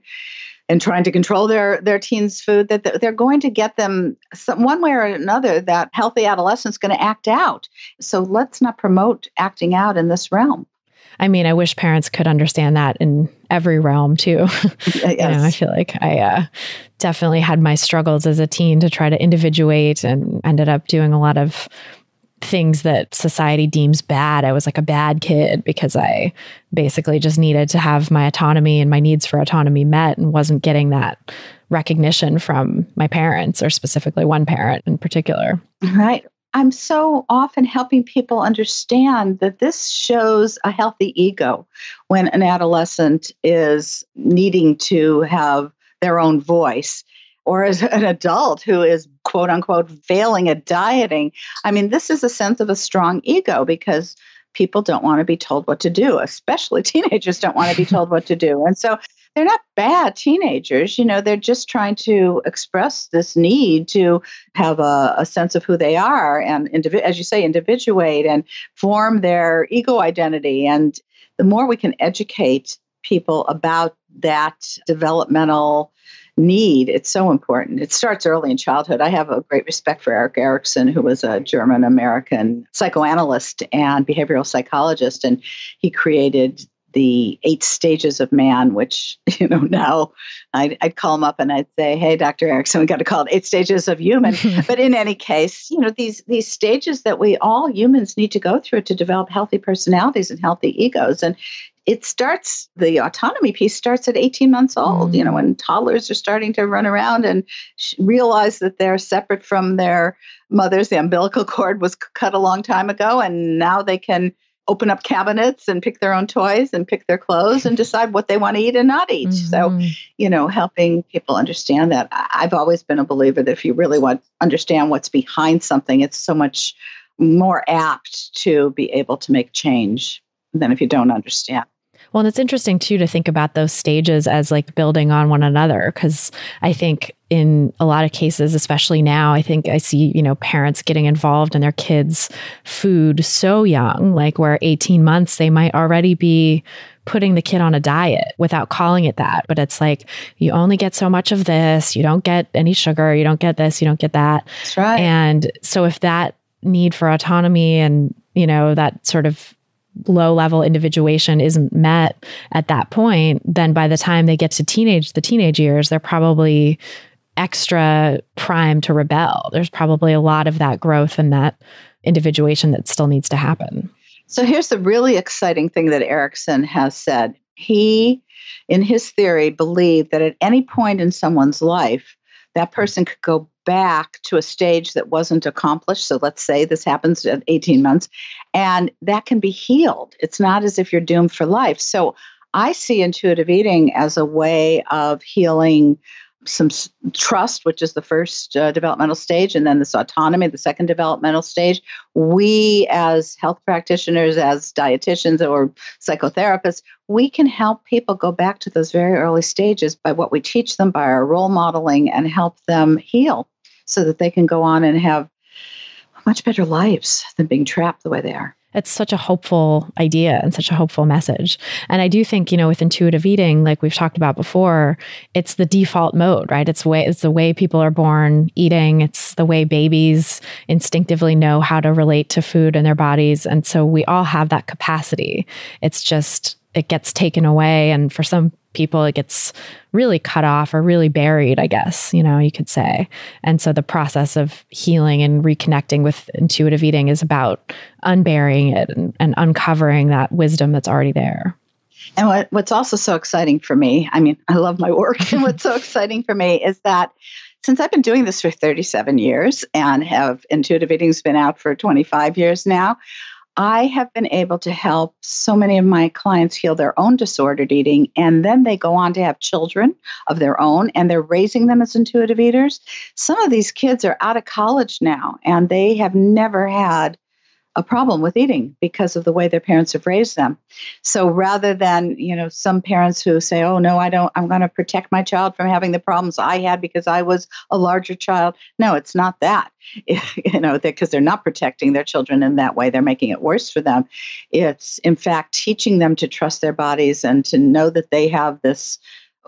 and trying to control their teens' food, that they're going to get them one way or another, that healthy adolescence is going to act out. So let's not promote acting out in this realm. I wish parents could understand that in every realm too. Yes. I feel like I definitely had my struggles as a teen to try to individuate, and ended up doing a lot of things that society deems bad. I was like a bad kid because I basically just needed to have my autonomy and my needs for autonomy met, and wasn't getting that recognition from my parents, or specifically one parent in particular. Right. I'm so often helping people understand that this shows a healthy ego when an adolescent is needing to have their own voice, or as an adult who is quote unquote failing at dieting. I mean, this is a sense of a strong ego because people don't want to be told what to do, especially teenagers don't want to be told what to do. And so they're not bad teenagers, they're just trying to express this need to have a sense of who they are and, as you say, individuate and form their ego identity. And the more we can educate people about that developmental need, it's so important. It starts early in childhood. I have a great respect for Erik Erikson, who was a German-American psychoanalyst and behavioral psychologist, and he created the 8 stages of man, which, now I'd call him up and I'd say, hey, Dr. Erikson, we got to call it 8 stages of human. But in any case, these stages that we all humans need to go through to develop healthy personalities and healthy egos. And the autonomy piece starts at 18 months old, when toddlers are starting to run around and realize that they're separate from their mothers. The umbilical cord was cut a long time ago, and now they can open up cabinets and pick their own toys and pick their clothes and decide what they want to eat and not eat. So, helping people understand that. I've always been a believer that if you really want to understand what's behind something, it's so much more apt to be able to make change than if you don't understand. Well, and it's interesting too to think about those stages as like building on one another, because I think in a lot of cases, especially now, I think I see, parents getting involved in their kids' food so young, like where 18 months, they might already be putting the kid on a diet without calling it that. But it's like, you only get so much of this, you don't get any sugar, you don't get this, you don't get that. That's right. And so if that need for autonomy and, that sort of low-level individuation isn't met at that point, then by the time they get to the teenage years, they're probably extra primed to rebel. There's probably a lot of that growth and that individuation that still needs to happen. So here's the really exciting thing that Erikson has said. He, in his theory, believed that at any point in someone's life, that person could go back to a stage that wasn't accomplished. So let's say this happens at 18 months, and that can be healed. It's not as if you're doomed for life. So I see intuitive eating as a way of healing some trust, which is the first developmental stage, and then this autonomy, the second developmental stage. We as health practitioners, as dietitians or psychotherapists, we can help people go back to those very early stages by what we teach them, by our role modeling, and help them heal so that they can go on and have much better lives than being trapped the way they are. It's such a hopeful idea and such a hopeful message. And I do think, with intuitive eating, like we've talked about before, it's the default mode, right? It's the way people are born eating. It's the way babies instinctively know how to relate to food in their bodies. And so we all have that capacity. It's just, it gets taken away. And for some people, it gets really cut off or really buried, I guess, you could say. And so the process of healing and reconnecting with intuitive eating is about unburying it and uncovering that wisdom that's already there. And what's also so exciting for me, I love my work, and what's so exciting for me is that since I've been doing this for 37 years and intuitive eating's been out for 25 years now, I have been able to help so many of my clients heal their own disordered eating, and then they go on to have children of their own, and they're raising them as intuitive eaters. Some of these kids are out of college now, and they have never had a problem with eating because of the way their parents have raised them. So rather than, some parents who say, oh, no, I'm going to protect my child from having the problems I had because I was a larger child. No, it's not that, because they're not protecting their children in that way. They're making it worse for them. It's, in fact, teaching them to trust their bodies and to know that they have this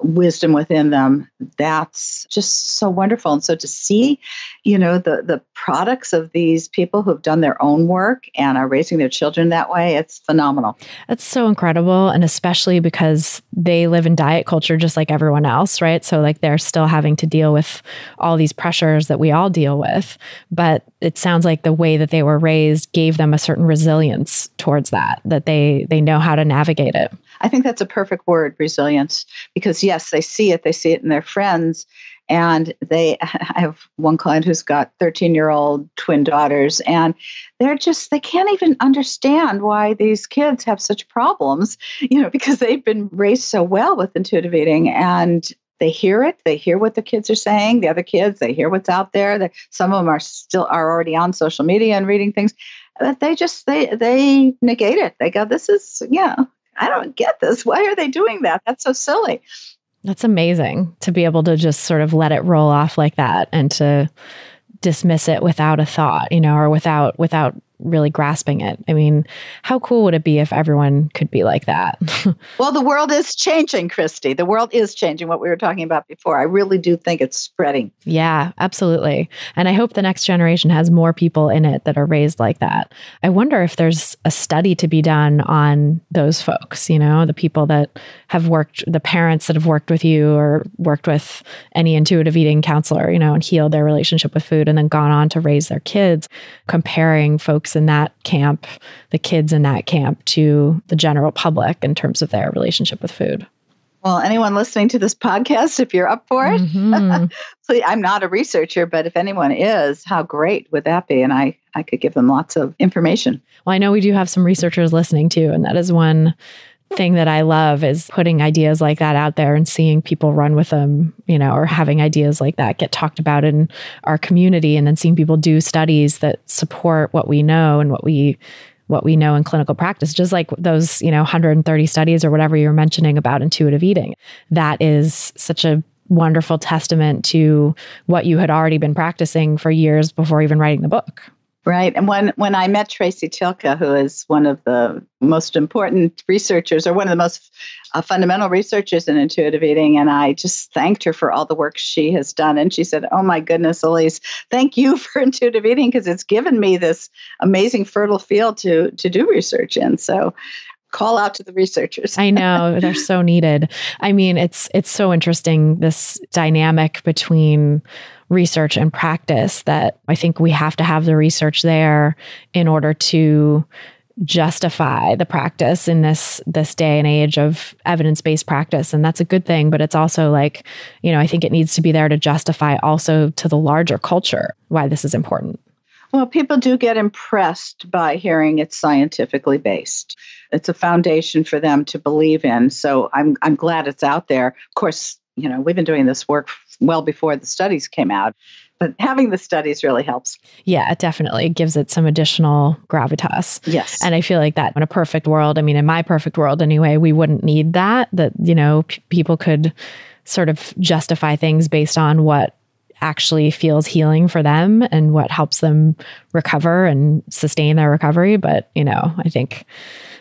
wisdom within them. That's just so wonderful. And so to see, the products of these people who've done their own work and are raising their children that way, it's phenomenal. That's so incredible. And especially because they live in diet culture just like everyone else, right? So like they're still having to deal with all these pressures that we all deal with. But it sounds like the way that they were raised gave them a certain resilience towards that they know how to navigate it. I think that's a perfect word, resilience, because yes, they see it in their friends, And I have one client who's got 13-year-old twin daughters, and they can't even understand why these kids have such problems, because they've been raised so well with intuitive eating, and they hear it. They hear what the kids are saying. The other kids, they hear what's out there. Some of them are already on social media and reading things. But they negate it. They go, this is, I don't get this. Why are they doing that? That's so silly. That's amazing to be able to just sort of let it roll off like that and to dismiss it without a thought, or without really grasping it. I mean, how cool would it be if everyone could be like that? Well, the world is changing, Christy. The world is changing, what we were talking about before. I really do think it's spreading. Yeah, absolutely. And I hope the next generation has more people in it that are raised like that. I wonder if there's a study to be done on those folks, the people that have worked, the parents that have worked with you or worked with any intuitive eating counselor, and healed their relationship with food and then gone on to raise their kids, comparing folks in that camp, the kids in that camp, to the general public in terms of their relationship with food. Well, anyone listening to this podcast, if you're up for it, please, I'm not a researcher, but if anyone is, how great would that be? And I could give them lots of information. Well, I know we do have some researchers listening too, and that is one thing that I love, is putting ideas like that out there and seeing people run with them, or having ideas like that get talked about in our community, and then seeing people do studies that support what we know and what we know in clinical practice, just like those, 130 studies or whatever you were mentioning about intuitive eating. That is such a wonderful testament to what you had already been practicing for years before even writing the book. Right. And when I met Tracy Tilka, who is one of the most important researchers, or one of the most fundamental researchers in intuitive eating, and I just thanked her for all the work she has done. And she said, "Oh my goodness, Elyse, thank you for intuitive eating, because it's given me this amazing fertile field to do research in." So call out to the researchers. I know, they're so needed. I mean, it's so interesting, this dynamic between research and practice, that I think we have to have the research there in order to justify the practice in this day and age of evidence-based practice. And that's a good thing, but it's also like, I think it needs to be there to justify also to the larger culture why this is important. Well, people do get impressed by hearing it's scientifically based. It's a foundation for them to believe in. So I'm glad it's out there. Of course, we've been doing this work well before the studies came out, but having the studies really helps. Yeah, it definitely gives it some additional gravitas. Yes. And I feel like that in a perfect world, in my perfect world anyway, we wouldn't need that people could sort of justify things based on what actually feels healing for them and what helps them recover and sustain their recovery. But, I think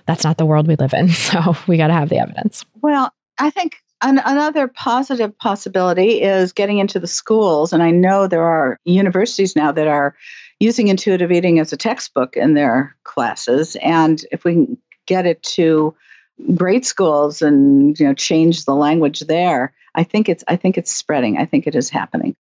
that's not the world we live in. So we got to have the evidence. Well, I think another positive possibility is getting into the schools. And I know there are universities now that are using intuitive eating as a textbook in their classes. And if we can get it to grade schools and, change the language there, I think it's spreading. I think it is happening.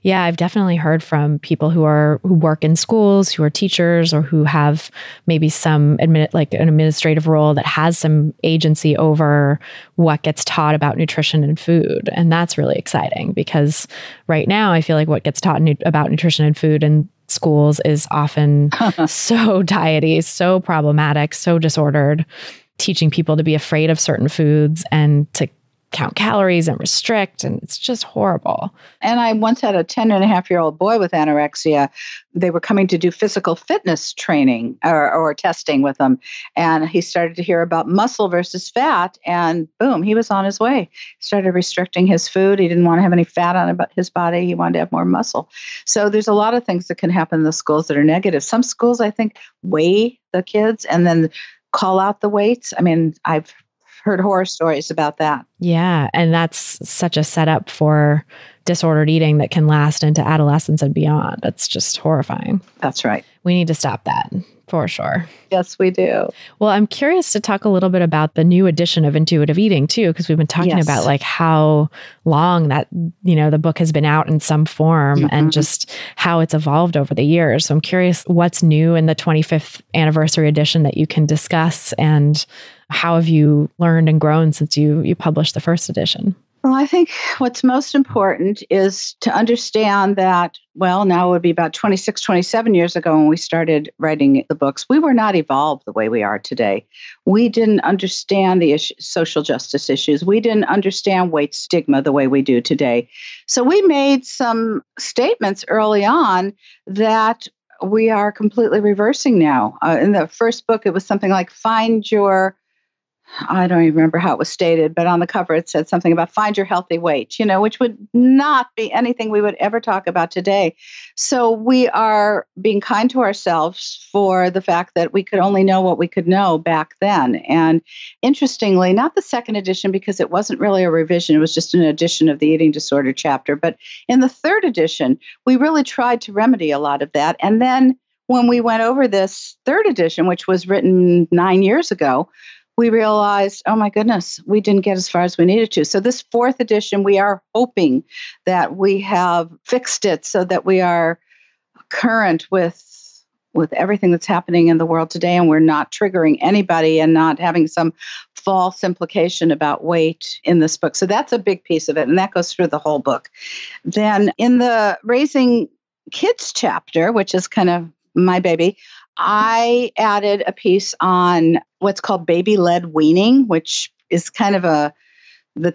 Yeah, I've definitely heard from people who work in schools, who are teachers, or who have maybe some an administrative role that has some agency over what gets taught about nutrition and food. And that's really exciting, because right now I feel like what gets taught about nutrition and food in schools is often so diety, so problematic, so disordered, teaching people to be afraid of certain foods and to count calories and restrict, and it's just horrible. And I once had a 10-and-a-half-year-old boy with anorexia. They were coming to do physical fitness training or testing with them, and he started to hear about muscle versus fat, and boom, he was on his way. He started restricting his food. He didn't want to have any fat on his body. He wanted to have more muscle. So there's a lot of things that can happen in the schools that are negative. Some schools, I think, weigh the kids and then call out the weights. I've heard horror stories about that. Yeah. And that's such a setup for disordered eating that can last into adolescence and beyond. That's just horrifying. That's right. We need to stop that for sure. Yes, we do. Well, I'm curious to talk a little bit about the new edition of Intuitive Eating too, because we've been talking about like how long that, the book has been out in some form and just how it's evolved over the years. So I'm curious what's new in the 25th anniversary edition that you can discuss, and how have you learned and grown since you published the first edition? Well, I think what's most important is to understand that, well, now it would be about 26, 27 years ago when we started writing the books. We were not evolved the way we are today. We didn't understand the social justice issues. We didn't understand weight stigma the way we do today. So we made some statements early on that we are completely reversing now. In the first book, it was something like I don't even remember how it was stated, but on the cover it said something about find your healthy weight, which would not be anything we would ever talk about today. So we are being kind to ourselves for the fact that we could only know what we could know back then. And interestingly, not the second edition, because it wasn't really a revision, it was just an addition of the eating disorder chapter. But in the third edition, we really tried to remedy a lot of that. And then when we went over this third edition, which was written 9 years ago, we realized, oh my goodness, we didn't get as far as we needed to. So this fourth edition, we are hoping that we have fixed it so that we are current with everything that's happening in the world today, and we're not triggering anybody and not having some false implication about weight in this book. So that's a big piece of it, and that goes through the whole book. Then in the Raising Kids chapter, which is kind of my baby, I added a piece on what's called baby-led weaning, which is the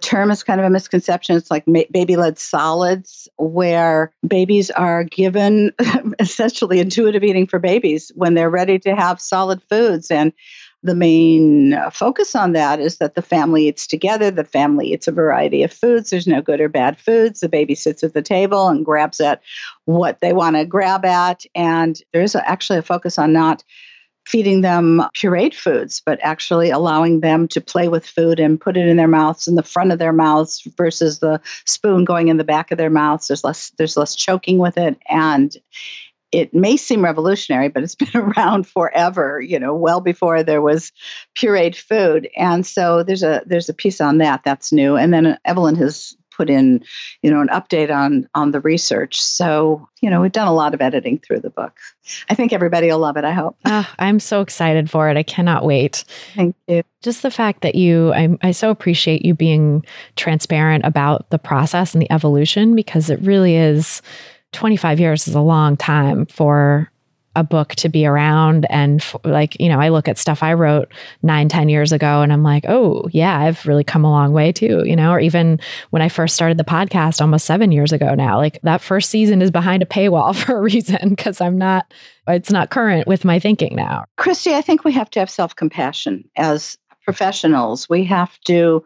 term is kind of a misconception. It's like baby-led solids, where babies are given essentially intuitive eating for babies when they're ready to have solid foods. And the main focus on that is that the family eats together. The family eats a variety of foods. There's no good or bad foods. The baby sits at the table and grabs at what they want to grab at. And there's actually a focus on not feeding them pureed foods, but actually allowing them to play with food and put it in their mouths, in the front of their mouths, versus the spoon going in the back of their mouths. There's less choking with it. And it may seem revolutionary, but it's been around forever, well before there was pureed food. And so there's a piece on that that's new. And then Evelyn has put in, an update on the research. So, we've done a lot of editing through the book. I think everybody will love it, I hope. I'm so excited for it. I cannot wait. Thank you. Just the fact that I so appreciate you being transparent about the process and the evolution, because it really is, 25 years is a long time for a book to be around. And I look at stuff I wrote 9-10 years ago and I'm like, oh yeah, I've really come a long way too, or even when I first started the podcast almost 7 years ago now, like that first season is behind a paywall for a reason, because it's not current with my thinking now. Christy, I think we have to have self-compassion as professionals. We have to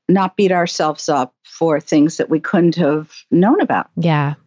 not beat ourselves up for things that we couldn't have known about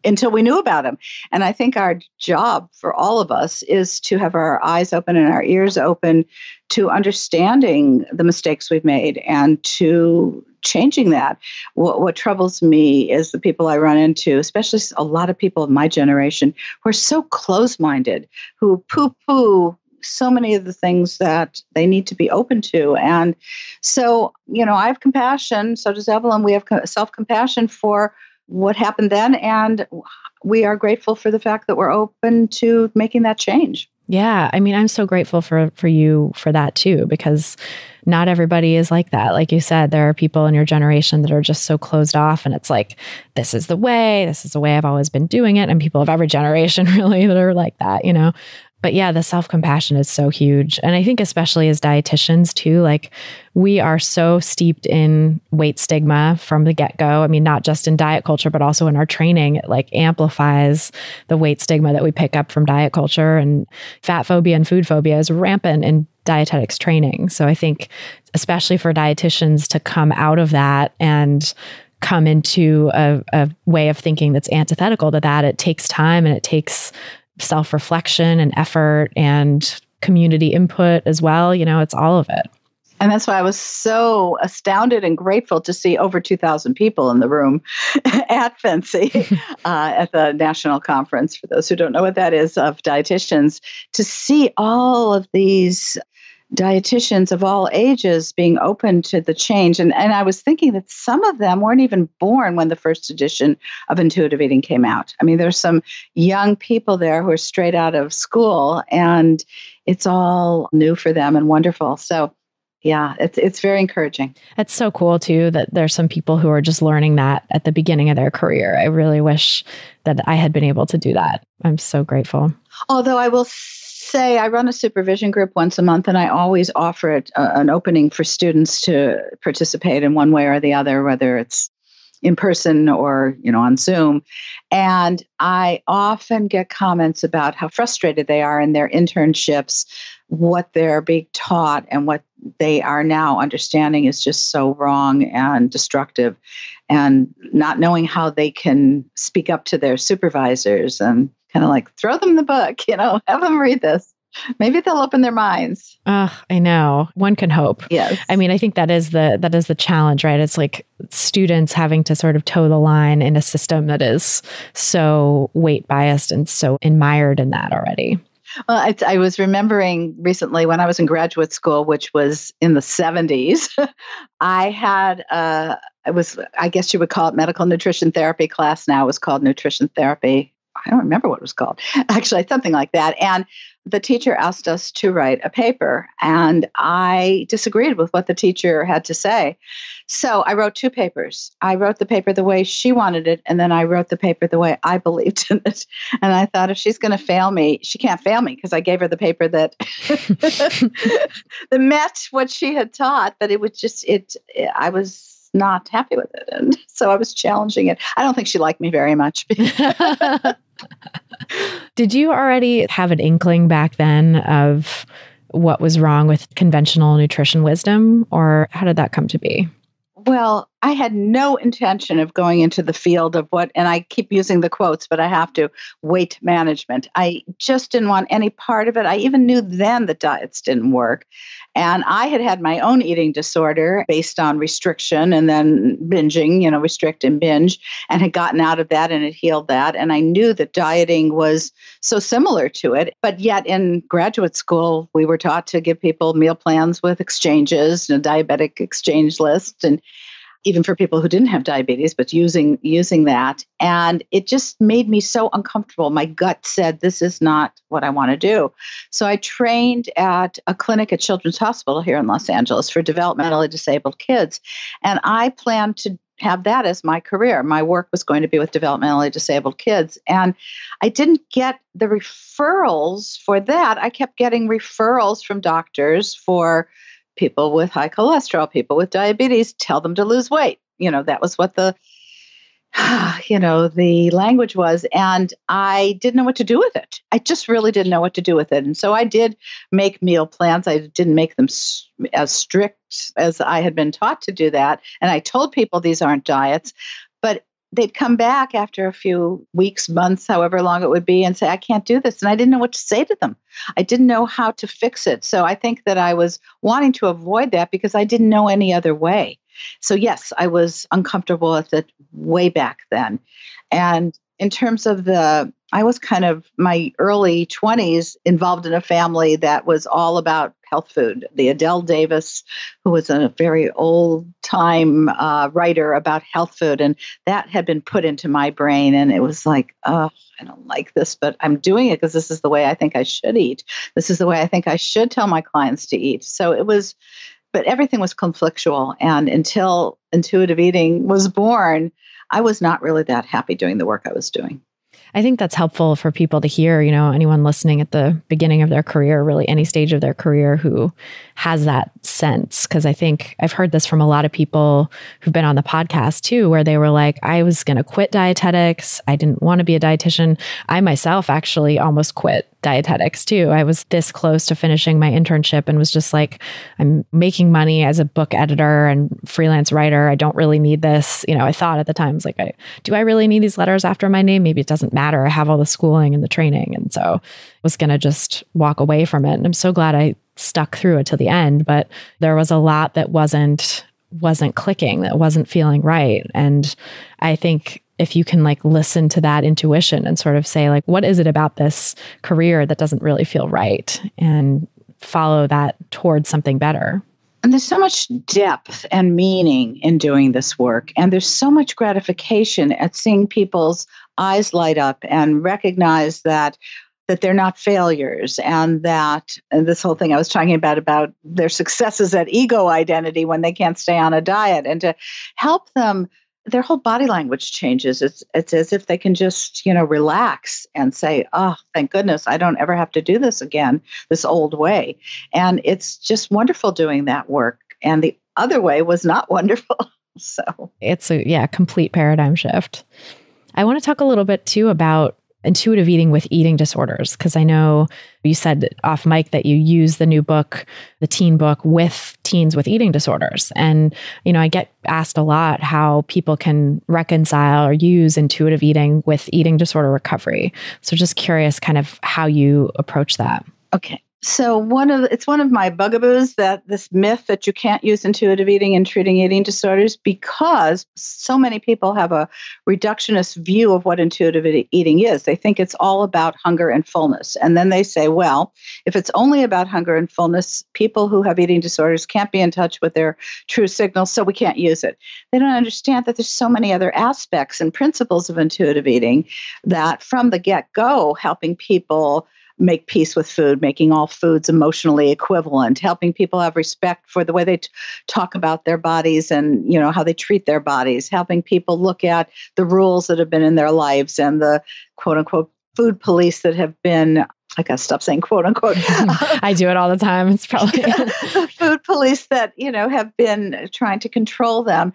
until we knew about them. And I think our job for all of us is to have our eyes open and our ears open to understanding the mistakes we've made and to changing that. What troubles me is the people I run into, especially a lot of people of my generation, who are so close-minded, who poo-poo so many of the things that they need to be open to. And so, I have compassion. So does Evelyn. We have self-compassion for what happened then. And we are grateful for the fact that we're open to making that change. Yeah. I'm so grateful for you for that too, because not everybody is like that. Like you said, there are people in your generation that are just so closed off, and it's like, this is the way I've always been doing it. And people of every generation really that are like that, But yeah, the self-compassion is so huge. And I think especially as dietitians too, like we are so steeped in weight stigma from the get-go. Not just in diet culture, but also in our training. It like amplifies the weight stigma that we pick up from diet culture, and fat phobia and food phobia is rampant in dietetics training. So I think especially for dietitians to come out of that and come into a way of thinking that's antithetical to that, it takes time and it takes self-reflection and effort and community input as well. It's all of it. And that's why I was so astounded and grateful to see over 2,000 people in the room at FNCE at the national conference, for those who don't know what that is, of dietitians, to see all of these dietitians of all ages being open to the change. And I was thinking that some of them weren't even born when the first edition of Intuitive Eating came out. There's some young people there who are straight out of school, and it's all new for them and wonderful. So Yeah, it's very encouraging. It's so cool too that there's some people who are just learning that at the beginning of their career. I really wish that I had been able to do that. I'm so grateful. Although I will say I run a supervision group once a month, and I always offer it an opening for students to participate in one way or the other, whether it's in person or, on Zoom. And I often get comments about how frustrated they are in their internships, what they're being taught and what they are now understanding is just so wrong and destructive, and not knowing how they can speak up to their supervisors and kind of like throw them the book, have them read this. Maybe they'll open their minds. I know. One can hope. Yes. I mean, I think that is the challenge, right? It's like students having to sort of toe the line in a system that is so weight biased and so mired in that already. Well, I was remembering recently when I was in graduate school, which was in the 70s, I had I guess you would call it medical nutrition therapy class. Now it was called nutrition therapy. I don't remember what it was called. Actually, something like that. And the teacher asked us to write a paper, and I disagreed with what the teacher had to say. So I wrote 2 papers. I wrote the paper the way she wanted it, and then I wrote the paper the way I believed in it. And I thought, if she's going to fail me, she can't fail me, because I gave her the paper that that met what she had taught, but it was just I was not happy with it. And so I was challenging it. I don't think she liked me very much. Did you already have an inkling back then of what was wrong with conventional nutrition wisdom, or how did that come to be? Well, I had no intention of going into the field of and I keep using the quotes, but I have to, weight management. I just didn't want any part of it. I even knew then that diets didn't work. And I had my own eating disorder based on restriction and then binging, restrict and binge, and had gotten out of that and had healed that. And I knew that dieting was so similar to it. But yet in graduate school, we were taught to give people meal plans with exchanges, a diabetic exchange list, and even for people who didn't have diabetes, but using that. And it just made me so uncomfortable. My gut said, this is not what I want to do. So I trained at a clinic at Children's Hospital here in Los Angeles for developmentally disabled kids. And I planned to have that as my career. My work was going to be with developmentally disabled kids. And I didn't get the referrals for that. I kept getting referrals from doctors for people with high cholesterol, people with diabetes, tell them to lose weight. That was what the language was. And I didn't know what to do with it. I just really didn't know what to do with it. And so I did make meal plans. I didn't make them as strict as I had been taught to do that. And I told people these aren't diets, but they'd come back after a few weeks, months, however long it would be, and say, I can't do this. And I didn't know what to say to them. I didn't know how to fix it. So I think that I was wanting to avoid that because I didn't know any other way. So yes, I was uncomfortable with it way back then. And in terms of I was kind of my early 20s involved in a family that was all about health food. The Adele Davis, who was a very old-time writer about health food, and that had been put into my brain, and it was like, oh, I don't like this, but I'm doing it because this is the way I think I should eat. This is the way I think I should tell my clients to eat. So it was, but everything was conflictual, and until intuitive eating was born, I was not really that happy doing the work I was doing. I think that's helpful for people to hear, anyone listening at the beginning of their career, really any stage of their career who has that sense. Because I think I've heard this from a lot of people who've been on the podcast too, where they were like, I was going to quit dietetics. I didn't want to be a dietitian. I myself actually almost quit dietetics too. I was this close to finishing my internship and was just like, I'm making money as a book editor and freelance writer. I don't really need this. I thought at the time, I was like, do I really need these letters after my name? Maybe it doesn't matter. I have all the schooling and the training. And so I was going to just walk away from it. And I'm so glad I stuck through it to the end. But there was a lot that wasn't clicking, that wasn't feeling right. And I think if you can listen to that intuition and sort of say what is it about this career that doesn't really feel right, and follow that towards something better. And there's so much depth and meaning in doing this work. And there's so much gratification at seeing people's eyes light up and recognize that that they're not failures, and this whole thing I was talking about their successes at ego identity when they can't stay on a diet, and to help them. Their whole body language changes. It's as if they can just, relax and say, oh, thank goodness I don't ever have to do this again, this old way. And it's just wonderful doing that work. And the other way was not wonderful. So it's a complete paradigm shift. I want to talk a little bit too about intuitive eating with eating disorders, because I know you said off mic that you use the new book, the teen book, with teens with eating disorders. And, I get asked a lot how people can reconcile or use intuitive eating with eating disorder recovery. So just curious kind of how you approach that. Okay. So it's one of my bugaboos, that this myth that you can't use intuitive eating in treating eating disorders, because so many people have a reductionist view of what intuitive eating is. They think it's all about hunger and fullness. And then they say, well, if it's only about hunger and fullness, people who have eating disorders can't be in touch with their true signals, so we can't use it. They don't understand that there's so many other aspects and principles of intuitive eating that from the get-go, helping people make peace with food, making all foods emotionally equivalent, helping people have respect for the way they talk about their bodies and, how they treat their bodies, helping people look at the rules that have been in their lives and the quote unquote food police that have been, I gotta stop saying quote unquote. I do it all the time. It's probably the food police that, have been trying to control them,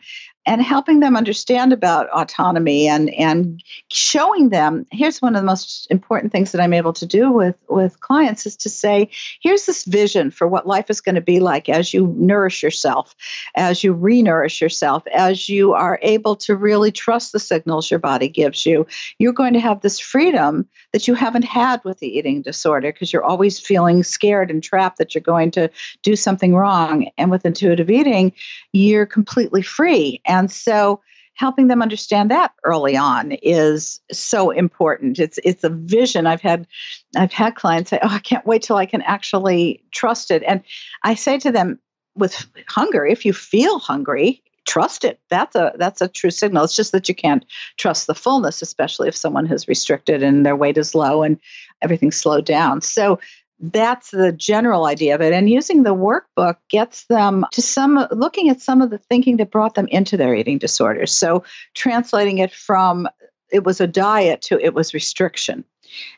and helping them understand about autonomy and showing them. Here's one of the most important things that I'm able to do with clients is to say, here's this vision for what life is going to be like as you nourish yourself, as you re-nourish yourself, as you are able to really trust the signals your body gives you. You're going to have this freedom that you haven't had with the eating disorder, because you're always feeling scared and trapped that you're going to do something wrong. And with intuitive eating, you're completely free. And so helping them understand that early on is so important. It's a vision. I've had clients say, oh, I can't wait till I can actually trust it. And I say to them, with hunger, if you feel hungry, trust it. That's a true signal. It's just that you can't trust the fullness, especially if someone has restricted and their weight is low and everything's slowed down. So that's the general idea of it. And using the workbook gets them to looking at some of the thinking that brought them into their eating disorders. So translating it from it was a diet to it was restriction.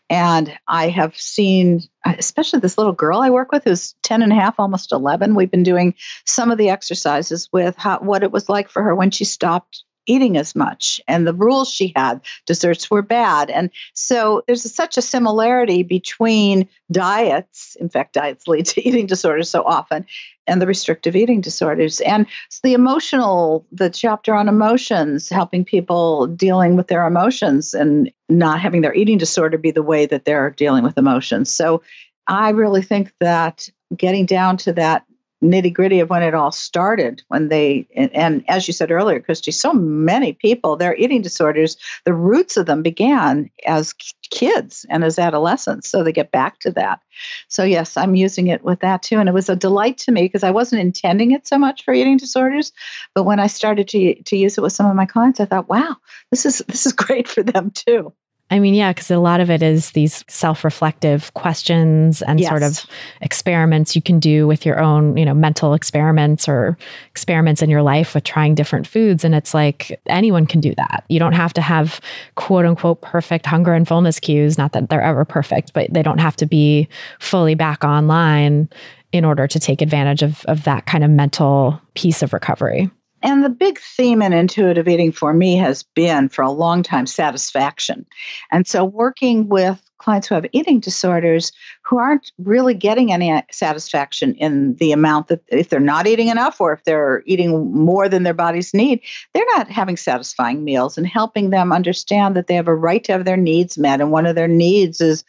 And I have seen, especially this little girl I work with who's 10 and a half, almost 11. We've been doing some of the exercises with what it was like for her when she stopped eating as much, and the rules she had. Desserts were bad. And so there's such a similarity between diets. In fact, diets lead to eating disorders so often, and the restrictive eating disorders. And the chapter on emotions, helping people dealing with their emotions and not having their eating disorder be the way that they're dealing with emotions. So I really think that getting down to that nitty-gritty of when it all started, and as you said earlier, Christy, so many people, their eating disorders, the roots of them began as kids and as adolescents. So they get back to that. So yes, I'm using it with that too. And it was a delight to me because I wasn't intending it so much for eating disorders. But when I started to use it with some of my clients, I thought, wow, this is great for them too. I mean, yeah, because a lot of it is these self-reflective questions and sort of experiments you can do with your own, mental experiments or experiments in your life with trying different foods. And it's like anyone can do that. You don't have to have quote unquote perfect hunger and fullness cues. Not that they're ever perfect, but they don't have to be fully back online in order to take advantage of that kind of mental piece of recovery. And the big theme in intuitive eating for me has been for a long time satisfaction. And so working with clients who have eating disorders who aren't really getting any satisfaction in the amount that if they're not eating enough or if they're eating more than their bodies need, they're not having satisfying meals, and helping them understand that they have a right to have their needs met. And one of their needs is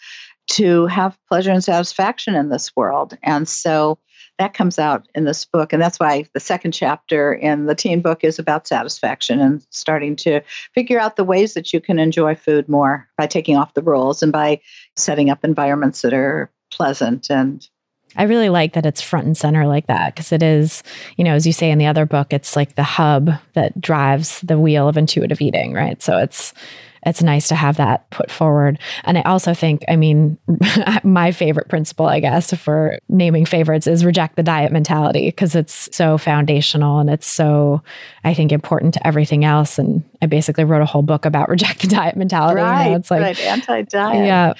to have pleasure and satisfaction in this world. And so that comes out in this book. And that's why the second chapter in the teen book is about satisfaction and starting to figure out the ways that you can enjoy food more by taking off the rules and by setting up environments that are pleasant. And I really like that it's front and center like that, because it is, as you say in the other book, it's like the hub that drives the wheel of intuitive eating, right? So it's it's nice to have that put forward. And I also think, I mean, my favorite principle, I guess, for naming favorites is reject the diet mentality, because it's so foundational and it's so, I think, important to everything else. And I basically wrote a whole book about reject the diet mentality. Right, it's like, right, anti-diet. Yeah.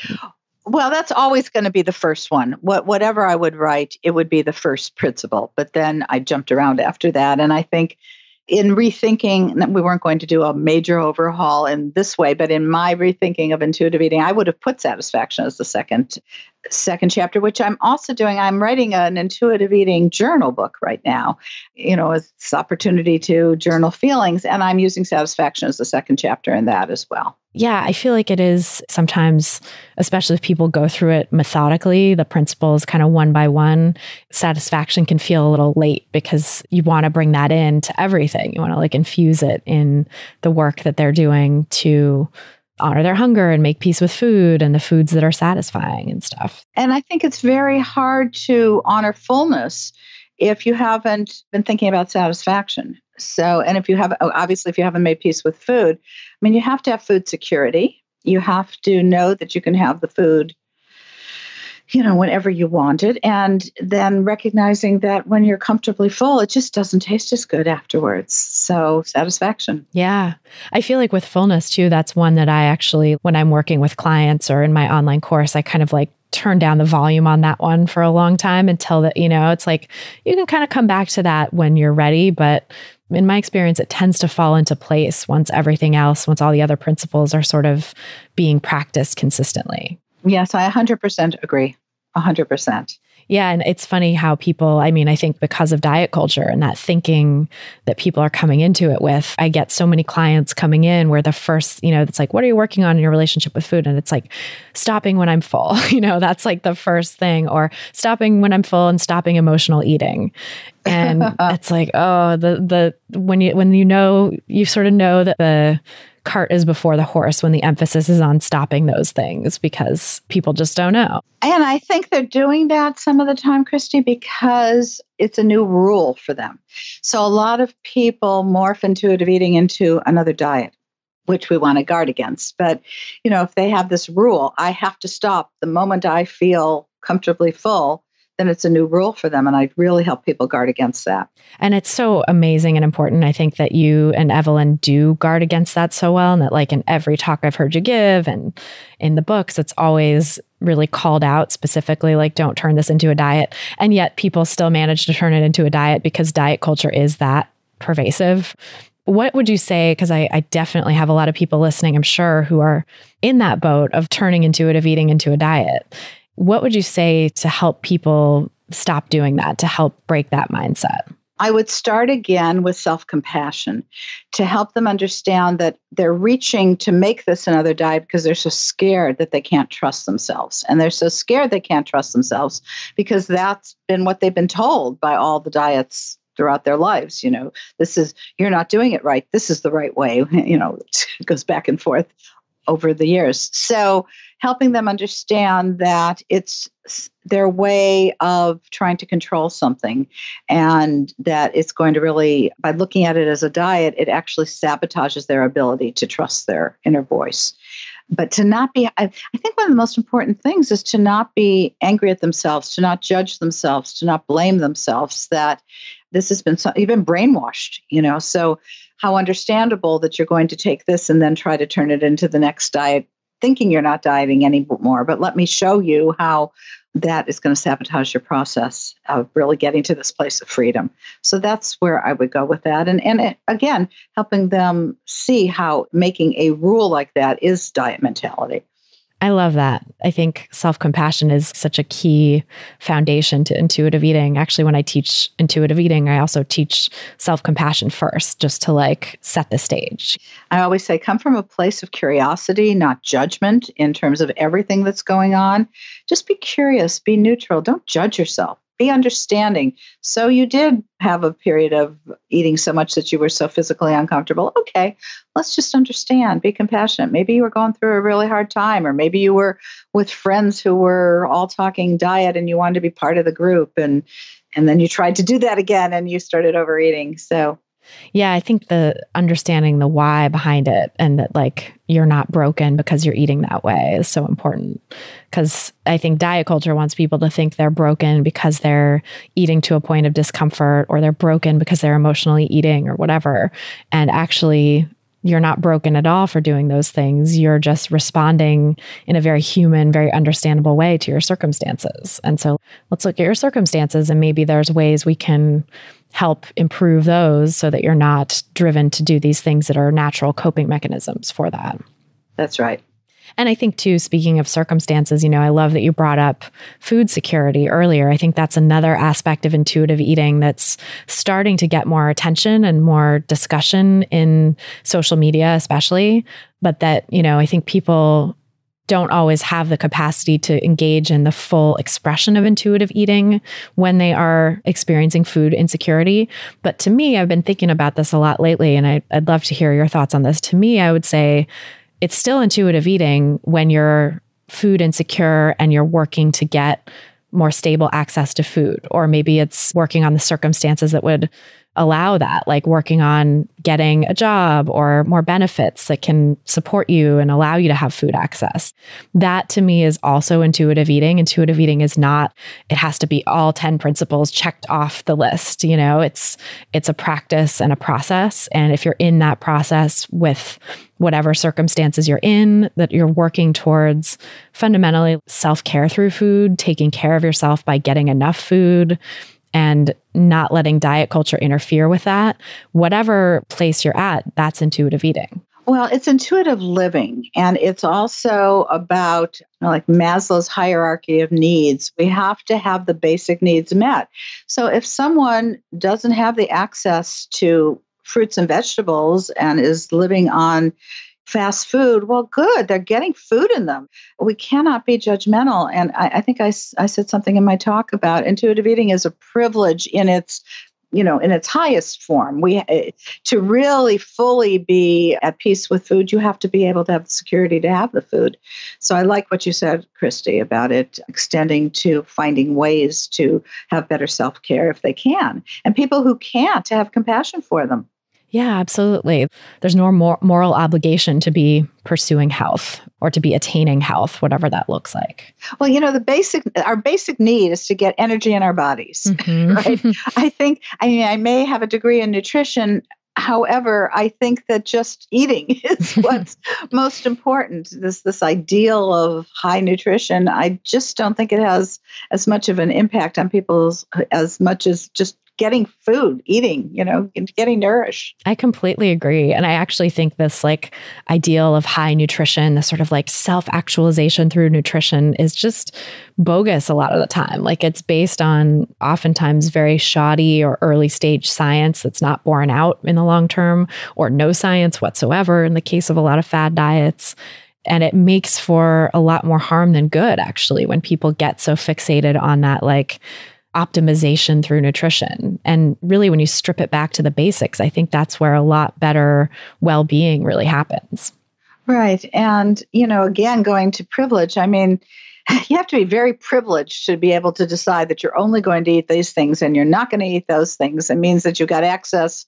Well, that's always going to be the first one. Whatever I would write, it would be the first principle. But then I jumped around after that. And I think in rethinking, we weren't going to do a major overhaul in this way, but in my rethinking of intuitive eating, I would have put satisfaction as the second chapter, which I'm also doing. I'm writing an intuitive eating journal book right now. It's opportunity to journal feelings, and I'm using satisfaction as the second chapter in that as well. Yeah, I feel like it is sometimes, especially if people go through it methodically, the principles kind of one by one, satisfaction can feel a little late because you want to bring that in to everything. You want to infuse it in the work that they're doing to honor their hunger and make peace with food and the foods that are satifying and stuff. And I think it's very hard to honor fullness if you haven't been thinking about satisfaction. So, and if you haven't made peace with food, you have to have food security. You have to know that you can have the food, whenever you want it. And then recognizing that when you're comfortably full, it just doesn't taste as good afterwards. So satisfaction. Yeah. I feel like with fullness too, that's one that I actually, when I'm working with clients or in my online course, I kind of turn down the volume on that one for a long time until that, it's like, you can kind of come back to that when you're ready. But in my experience, it tends to fall into place once all the other principles are sort of being practiced consistently. Yes, I 100% agree. 100%. Yeah. And it's funny how people, I think because of diet culture and that thinking that people are coming into it with, I get so many clients coming in where the first, it's like, what are you working on in your relationship with food? And it's like, stopping when I'm full, that's the first thing, or stopping when I'm full and stopping emotional eating. And it's like, oh, when you sort of know that the cart is before the horse when the emphasis is on stopping those things, because people just don't know. And I think they're doing that some of the time, Christy, because it's a new rule for them. So a lot of people morph intuitive eating into another diet, which we want to guard against. But, if they have this rule, I have to stop the moment I feel comfortably full, then it's a new rule for them. And I really help people guard against that. And it's so amazing and important. I think that you and Evelyn do guard against that so well. And that in every talk I've heard you give and in the books, it's always really called out specifically, don't turn this into a diet. And yet people still manage to turn it into a diet because diet culture is that pervasive. What would you say, because I definitely have a lot of people listening, I'm sure, who are in that boat of turning intuitive eating into a diet. What would you say to help people stop doing that, to help break that mindset? I would start again with self-compassion to help them understand that they're reaching to make this another diet because they're so scared that they can't trust themselves. And they're so scared they can't trust themselves because that's been what they've been told by all the diets throughout their lives. You're not doing it right. This is the right way. It goes back and forth over the years. So helping them understand that it's their way of trying to control something, and that it's going to really, by looking at it as a diet, it actually sabotages their ability to trust their inner voice. But to not be, I think one of the most important things is to not be angry at themselves, to not judge themselves, to not blame themselves, that this has been, you've been brainwashed, so how understandable that you're going to take this and then try to turn it into the next diet, thinking you're not dieting anymore. But let me show you how that is going to sabotage your process of really getting to this place of freedom. So that's where I would go with that. And again, helping them see how making a rule like that is diet mentality. I love that. I think self-compassion is such a key foundation to intuitive eating. Actually, when I teach intuitive eating, I also teach self-compassion first, just to set the stage. I always say, come from a place of curiosity, not judgment in terms of everything that's going on. Just be curious, be neutral. Don't judge yourself. Be understanding. So you did have a period of eating so much that you were so physically uncomfortable. Okay, let's just understand. Be compassionate. Maybe you were going through a really hard time, or maybe you were with friends who were all talking diet and you wanted to be part of the group. And then you tried to do that again and you started overeating. So Yeah, I think the understanding the why behind it and that like you're not broken because you're eating that way is so important. Because I think diet culture wants people to think they're broken because they're eating to a point of discomfort, or they're broken because they're emotionally eating or whatever. And actually, you're not broken at all for doing those things. You're just responding in a very human, very understandable way to your circumstances. And so let's look at your circumstances, and maybe there's ways we can help improve those so that you're not driven to do these things that are natural coping mechanisms for that. That's right. And I think too, speaking of circumstances, I love that you brought up food security earlier. I think that's another aspect of intuitive eating that's starting to get more attention and more discussion in social media, especially. But that, I think people don't always have the capacity to engage in the full expression of intuitive eating when they are experiencing food insecurity. But to me, I've been thinking about this a lot lately, and I'd love to hear your thoughts on this. To me, I would say it's still intuitive eating when you're food insecure and you're working to get more stable access to food. Or maybe it's working on the circumstances that would allow that, like working on getting a job or more benefits that can support you and allow you to have food access. That to me is also intuitive eating. Intuitive eating is not, it has to be all 10 principles checked off the list. It's a practice and a process. And if you're in that process with whatever circumstances you're in, that you're working towards fundamentally self-care through food, taking care of yourself by getting enough food, and not letting diet culture interfere with that, whatever place you're at, that's intuitive eating. Well, it's intuitive living, and it's also about like Maslow's hierarchy of needs. We have to have the basic needs met. So if someone doesn't have the access to fruits and vegetables and is living on fast food, well, good. They're getting food in them. We cannot be judgmental. And I think I said something in my talk about intuitive eating is a privilege in its highest form. To really fully be at peace with food, you have to be able to have the security to have the food. So I like what you said, Christy, about it extending to finding ways to have better self-care if they can. And people who can't, to have compassion for them. Yeah, absolutely. There's no moral obligation to be pursuing health or to be attaining health, whatever that looks like. Well, our basic need is to get energy in our bodies, right? I may have a degree in nutrition. However, I think that just eating is what's most important. This ideal of high nutrition, I just don't think it has as much of an impact on people as much as just getting food, eating, getting nourished. I completely agree. And I actually think this like ideal of high nutrition, the sort of like self-actualization through nutrition is just bogus a lot of the time. Like it's based on oftentimes very shoddy or early stage science that's not borne out in the long term, or no science whatsoever in the case of a lot of fad diets. And it makes for a lot more harm than good, actually, when people get so fixated on that like optimization through nutrition. And really, when you strip it back to the basics, I think that's where a lot better well-being really happens. Right. And, again, going to privilege, I mean, you have to be very privileged to be able to decide that you're only going to eat these things and you're not going to eat those things. It means that you've got access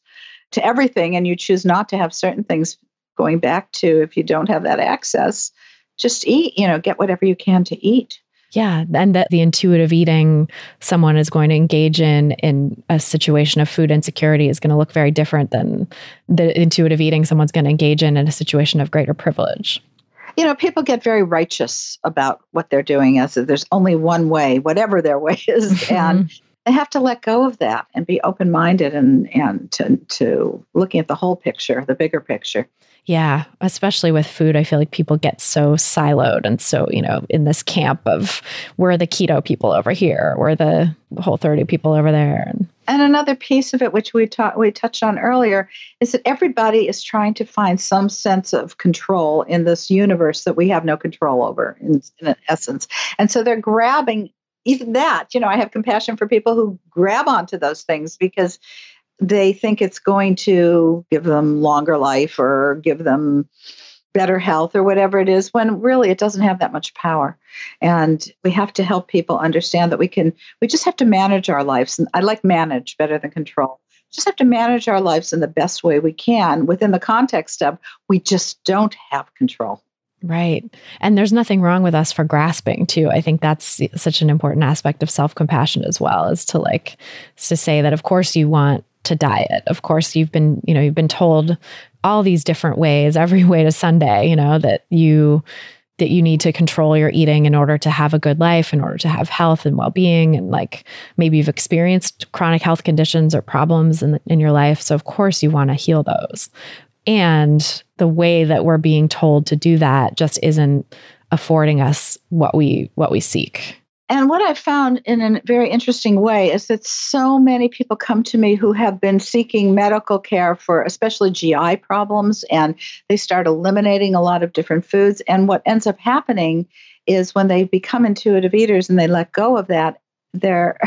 to everything and you choose not to have certain things. Going back to, if you don't have that access, just eat, get whatever you can to eat. Yeah. And that the intuitive eating someone is going to engage in a situation of food insecurity is going to look very different than the intuitive eating someone's going to engage in a situation of greater privilege. People get very righteous about what they're doing as if there's only one way, whatever their way is. And they have to let go of that and be open-minded and to looking at the whole picture, the bigger picture. Yeah, especially with food, I feel like people get so siloed and so, in this camp of we're the keto people over here, we're the Whole30 people over there. And another piece of it, which we touched on earlier, is that everybody is trying to find some sense of control in this universe that we have no control over, in essence. And so they're grabbing even that. I have compassion for people who grab onto those things because they think it's going to give them longer life or give them better health or whatever it is, when really it doesn't have that much power. And we have to help people understand that we just have to manage our lives. And I like manage better than control. just have to manage our lives in the best way we can within the context of we just don't have control. Right. And there's nothing wrong with us for grasping too. I think that's such an important aspect of self-compassion as well, is to say that of course you want to diet. Of course you've been told all these different ways, every way to Sunday, that you need to control your eating in order to have a good life, in order to have health and well-being. And maybe you've experienced chronic health conditions or problems in your life. So of course you want to heal those. And the way that we're being told to do that just isn't affording us what we seek. And what I found in a very interesting way is that so many people come to me who have been seeking medical care for especially GI problems, and they start eliminating a lot of different foods. And what ends up happening is when they become intuitive eaters and they let go of that, they're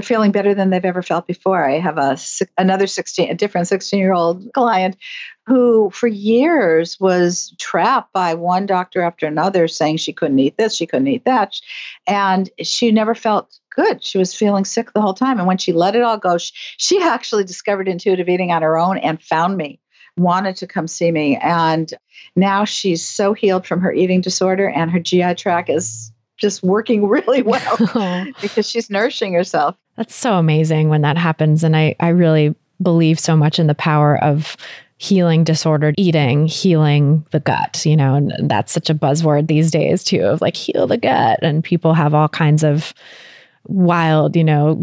feeling better than they've ever felt before. I have a different 16-year-old client who for years was trapped by one doctor after another saying she couldn't eat this, she couldn't eat that. And she never felt good. She was feeling sick the whole time. And when she let it all go, she actually discovered intuitive eating on her own and found me, wanted to come see me. And now she's so healed from her eating disorder, and her GI tract is just working really well because she's nourishing herself. That's so amazing when that happens. And I really believe so much in the power of healing disordered eating, healing the gut, and that's such a buzzword these days too, of heal the gut. And people have all kinds of wild,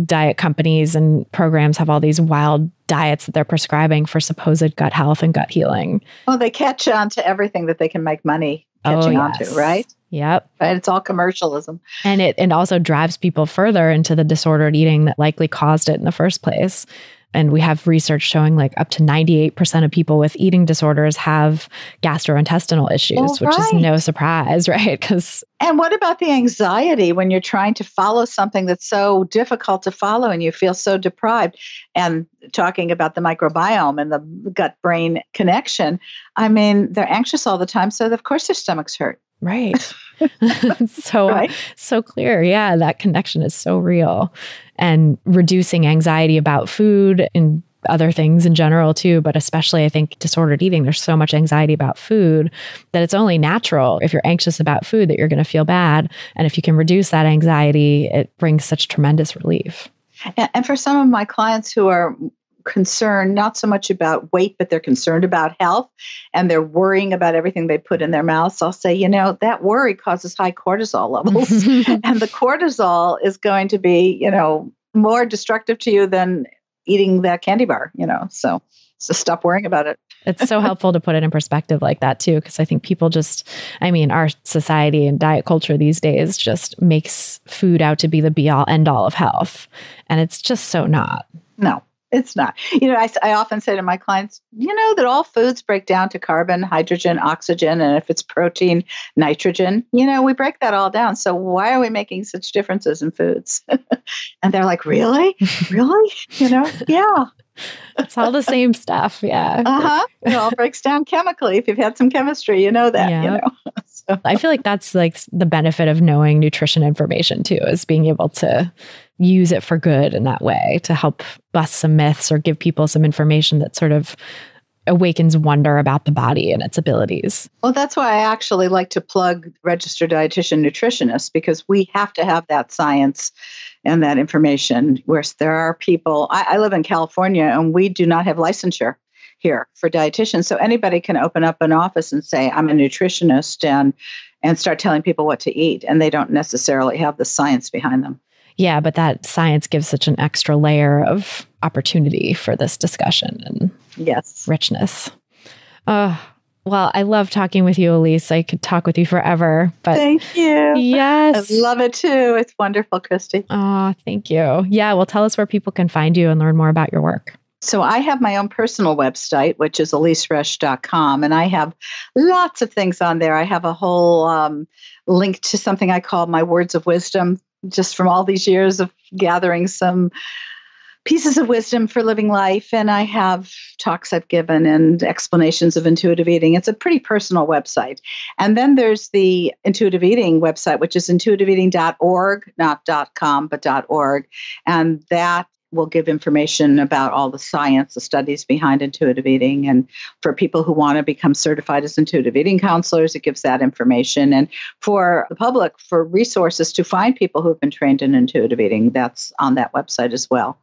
diet companies and programs have all these wild diets that they're prescribing for supposed gut health and gut healing. Oh, they catch on to everything that they can make money catching on to, right? Yep. Right. It's all commercialism. And it also drives people further into the disordered eating that likely caused it in the first place. And we have research showing up to 98% of people with eating disorders have gastrointestinal issues, which is no surprise, right? And what about the anxiety when you're trying to follow something that's so difficult to follow and you feel so deprived? And talking about the microbiome and the gut-brain connection, they're anxious all the time, so of course their stomachs hurt. Right. So clear. Yeah, that connection is so real. And reducing anxiety about food and other things in general too, but especially I think disordered eating, there's so much anxiety about food that it's only natural if you're anxious about food that you're going to feel bad. And if you can reduce that anxiety, it brings such tremendous relief. And for some of my clients who are concerned not so much about weight, but they're concerned about health and they're worrying about everything they put in their mouths, I'll say, that worry causes high cortisol levels. And the cortisol is going to be, more destructive to you than eating that candy bar, so stop worrying about it. It's so helpful to put it in perspective like that too, because I think people our society and diet culture these days just makes food out to be the be all end all of health. And it's just so not. No. It's not. I often say to my clients, that all foods break down to carbon, hydrogen, oxygen, and if it's protein, nitrogen, we break that all down. So why are we making such differences in foods? And they're like, really? Really? Yeah. It's all the same stuff. Yeah. It all breaks down chemically. If you've had some chemistry, that, yeah. So. I feel like that's the benefit of knowing nutrition information too, is being able to use it for good in that way to help bust some myths or give people some information that sort of awakens wonder about the body and its abilities. Well, that's why I actually like to plug registered dietitian nutritionists, because we have to have that science and that information. Whereas there are people, I live in California and we do not have licensure here for dietitians. So anybody can open up an office and say, I'm a nutritionist and start telling people what to eat. And they don't necessarily have the science behind them. Yeah, but that science gives such an extra layer of opportunity for this discussion and richness. Well, I love talking with you, Elyse. I could talk with you forever. But thank you. Yes. I love it too. It's wonderful, Christy. Oh, thank you. Yeah, well, tell us where people can find you and learn more about your work. So I have my own personal website, which is ElyseResch.com, and I have lots of things on there. I have a whole link to something I call my words of wisdom, just from all these years of gathering some pieces of wisdom for living life. And I have talks I've given and explanations of intuitive eating. It's a pretty personal website. And then there's the Intuitive Eating website, which is intuitiveeating.org, not .com, but .org. And that will give information about all the science, the studies behind intuitive eating. And for people who want to become certified as intuitive eating counselors, it gives that information. And for the public, for resources to find people who have been trained in intuitive eating, that's on that website as well.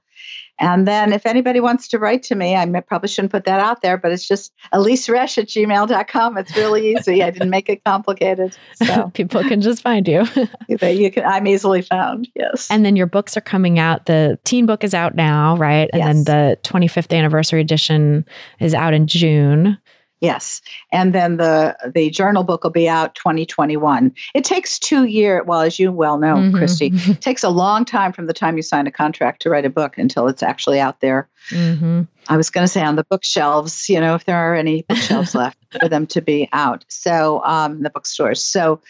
And then if anybody wants to write to me, I probably shouldn't put that out there, but it's just ElyseResch@gmail.com. It's really easy. I didn't make it complicated. So people can just find you. I'm easily found, yes. And then your books are coming out. The teen book is out now, right? And then the 25th anniversary edition is out in June. Yes. And then the journal book will be out 2021. It takes 2 years. Well, as you well know, Christy, it takes a long time from the time you sign a contract to write a book until it's actually out there. I was going to say on the bookshelves, if there are any bookshelves left for them to be out. So the bookstores. So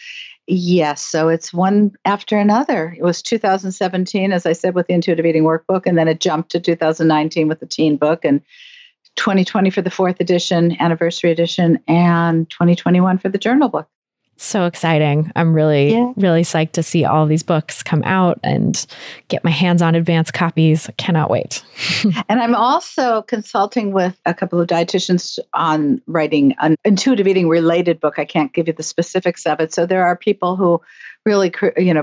yes. So it's one after another. It was 2017, as I said, with the Intuitive Eating Workbook. And then it jumped to 2019 with the teen book, and 2020 for the 4th edition, anniversary edition, and 2021 for the journal book. So exciting. I'm really psyched to see all these books come out and get my hands on advanced copies. I cannot wait. And I'm also consulting with a couple of dietitians on writing an intuitive eating related book. I can't give you the specifics of it. So there are people who really,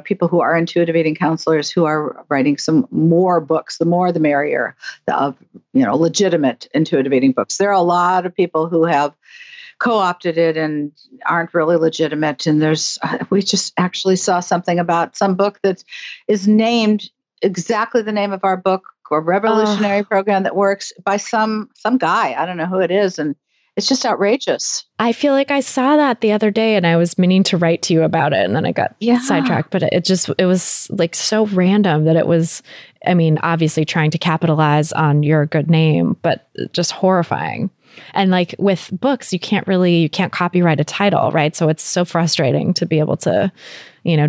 people who are intuitive eating counselors who are writing some more books, the more the merrier, of legitimate intuitive eating books. There are a lot of people who have co-opted it and aren't really legitimate. And we just actually saw something about some book that is named exactly the name of our book, or revolutionary program that works, by some guy. I don't know who it is. And it's just outrageous. I feel like I saw that the other day and I was meaning to write to you about it, and then I got sidetracked, but it was like so random that it was, obviously trying to capitalize on your good name, but just horrifying. And like with books, you can't copyright a title, right? So it's so frustrating to be able to,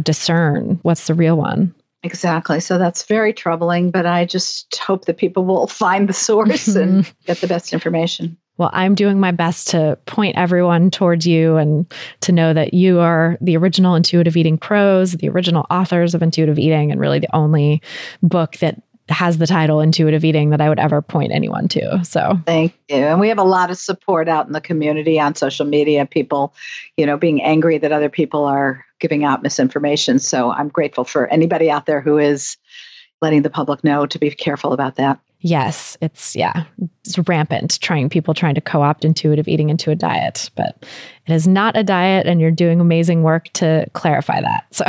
discern what's the real one. Exactly. So that's very troubling, but I just hope that people will find the source and get the best information. Well, I'm doing my best to point everyone towards you and to know that you are the original intuitive eating pros, the original authors of intuitive eating, and really the only book that has the title Intuitive Eating that I would ever point anyone to. So thank you. And we have a lot of support out in the community on social media, people, being angry that other people are giving out misinformation. So I'm grateful for anybody out there who is letting the public know to be careful about that. Yes, it's rampant, people trying to co-opt intuitive eating into a diet, but it is not a diet, and you're doing amazing work to clarify that. So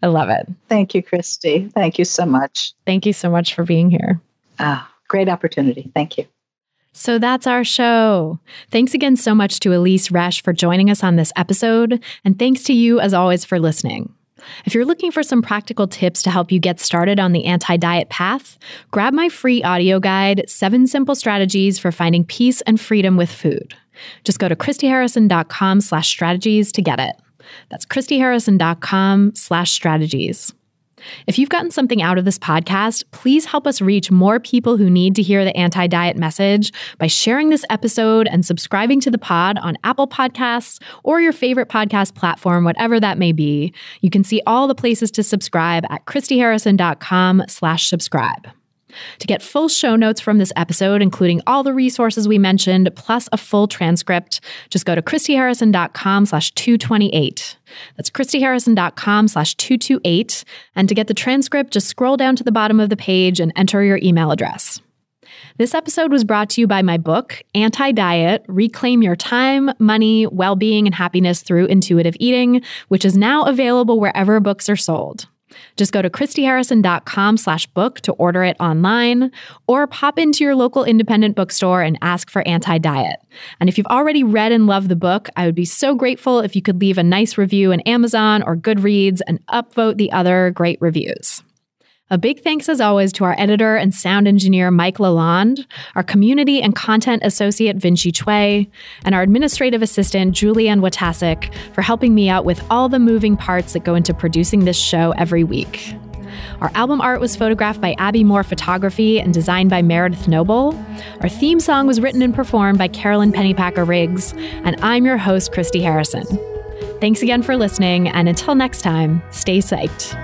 I love it. Thank you, Christy. Thank you so much. Thank you so much for being here. Great opportunity. Thank you. So that's our show. Thanks again so much to Elyse Resch for joining us on this episode, and thanks to you as always for listening. If you're looking for some practical tips to help you get started on the anti-diet path, grab my free audio guide, 7 Simple Strategies for Finding Peace and Freedom with Food. Just go to christyharrison.com/strategies to get it. That's christyharrison.com/strategies. If you've gotten something out of this podcast, please help us reach more people who need to hear the anti-diet message by sharing this episode and subscribing to the pod on Apple Podcasts or your favorite podcast platform, whatever that may be. You can see all the places to subscribe at christyharrison.com/subscribe. To get full show notes from this episode, including all the resources we mentioned, plus a full transcript, just go to christyharrison.com/228. That's christyharrison.com/228. And to get the transcript, just scroll down to the bottom of the page and enter your email address. This episode was brought to you by my book, Anti-Diet: Reclaim Your Time, Money, Well-Being, and Happiness Through Intuitive Eating, which is now available wherever books are sold. Just go to christyharrison.com/book to order it online, or pop into your local independent bookstore and ask for Anti-Diet. And if you've already read and loved the book, I would be so grateful if you could leave a nice review in Amazon or Goodreads and upvote the other great reviews. A big thanks, as always, to our editor and sound engineer, Mike Lalonde, our community and content associate, Vinci Chue, and our administrative assistant, Julianne Watasik, for helping me out with all the moving parts that go into producing this show every week. Our album art was photographed by Abby Moore Photography and designed by Meredith Noble. Our theme song was written and performed by Carolyn Pennypacker Riggs, and I'm your host, Christy Harrison. Thanks again for listening, and until next time, stay psyched.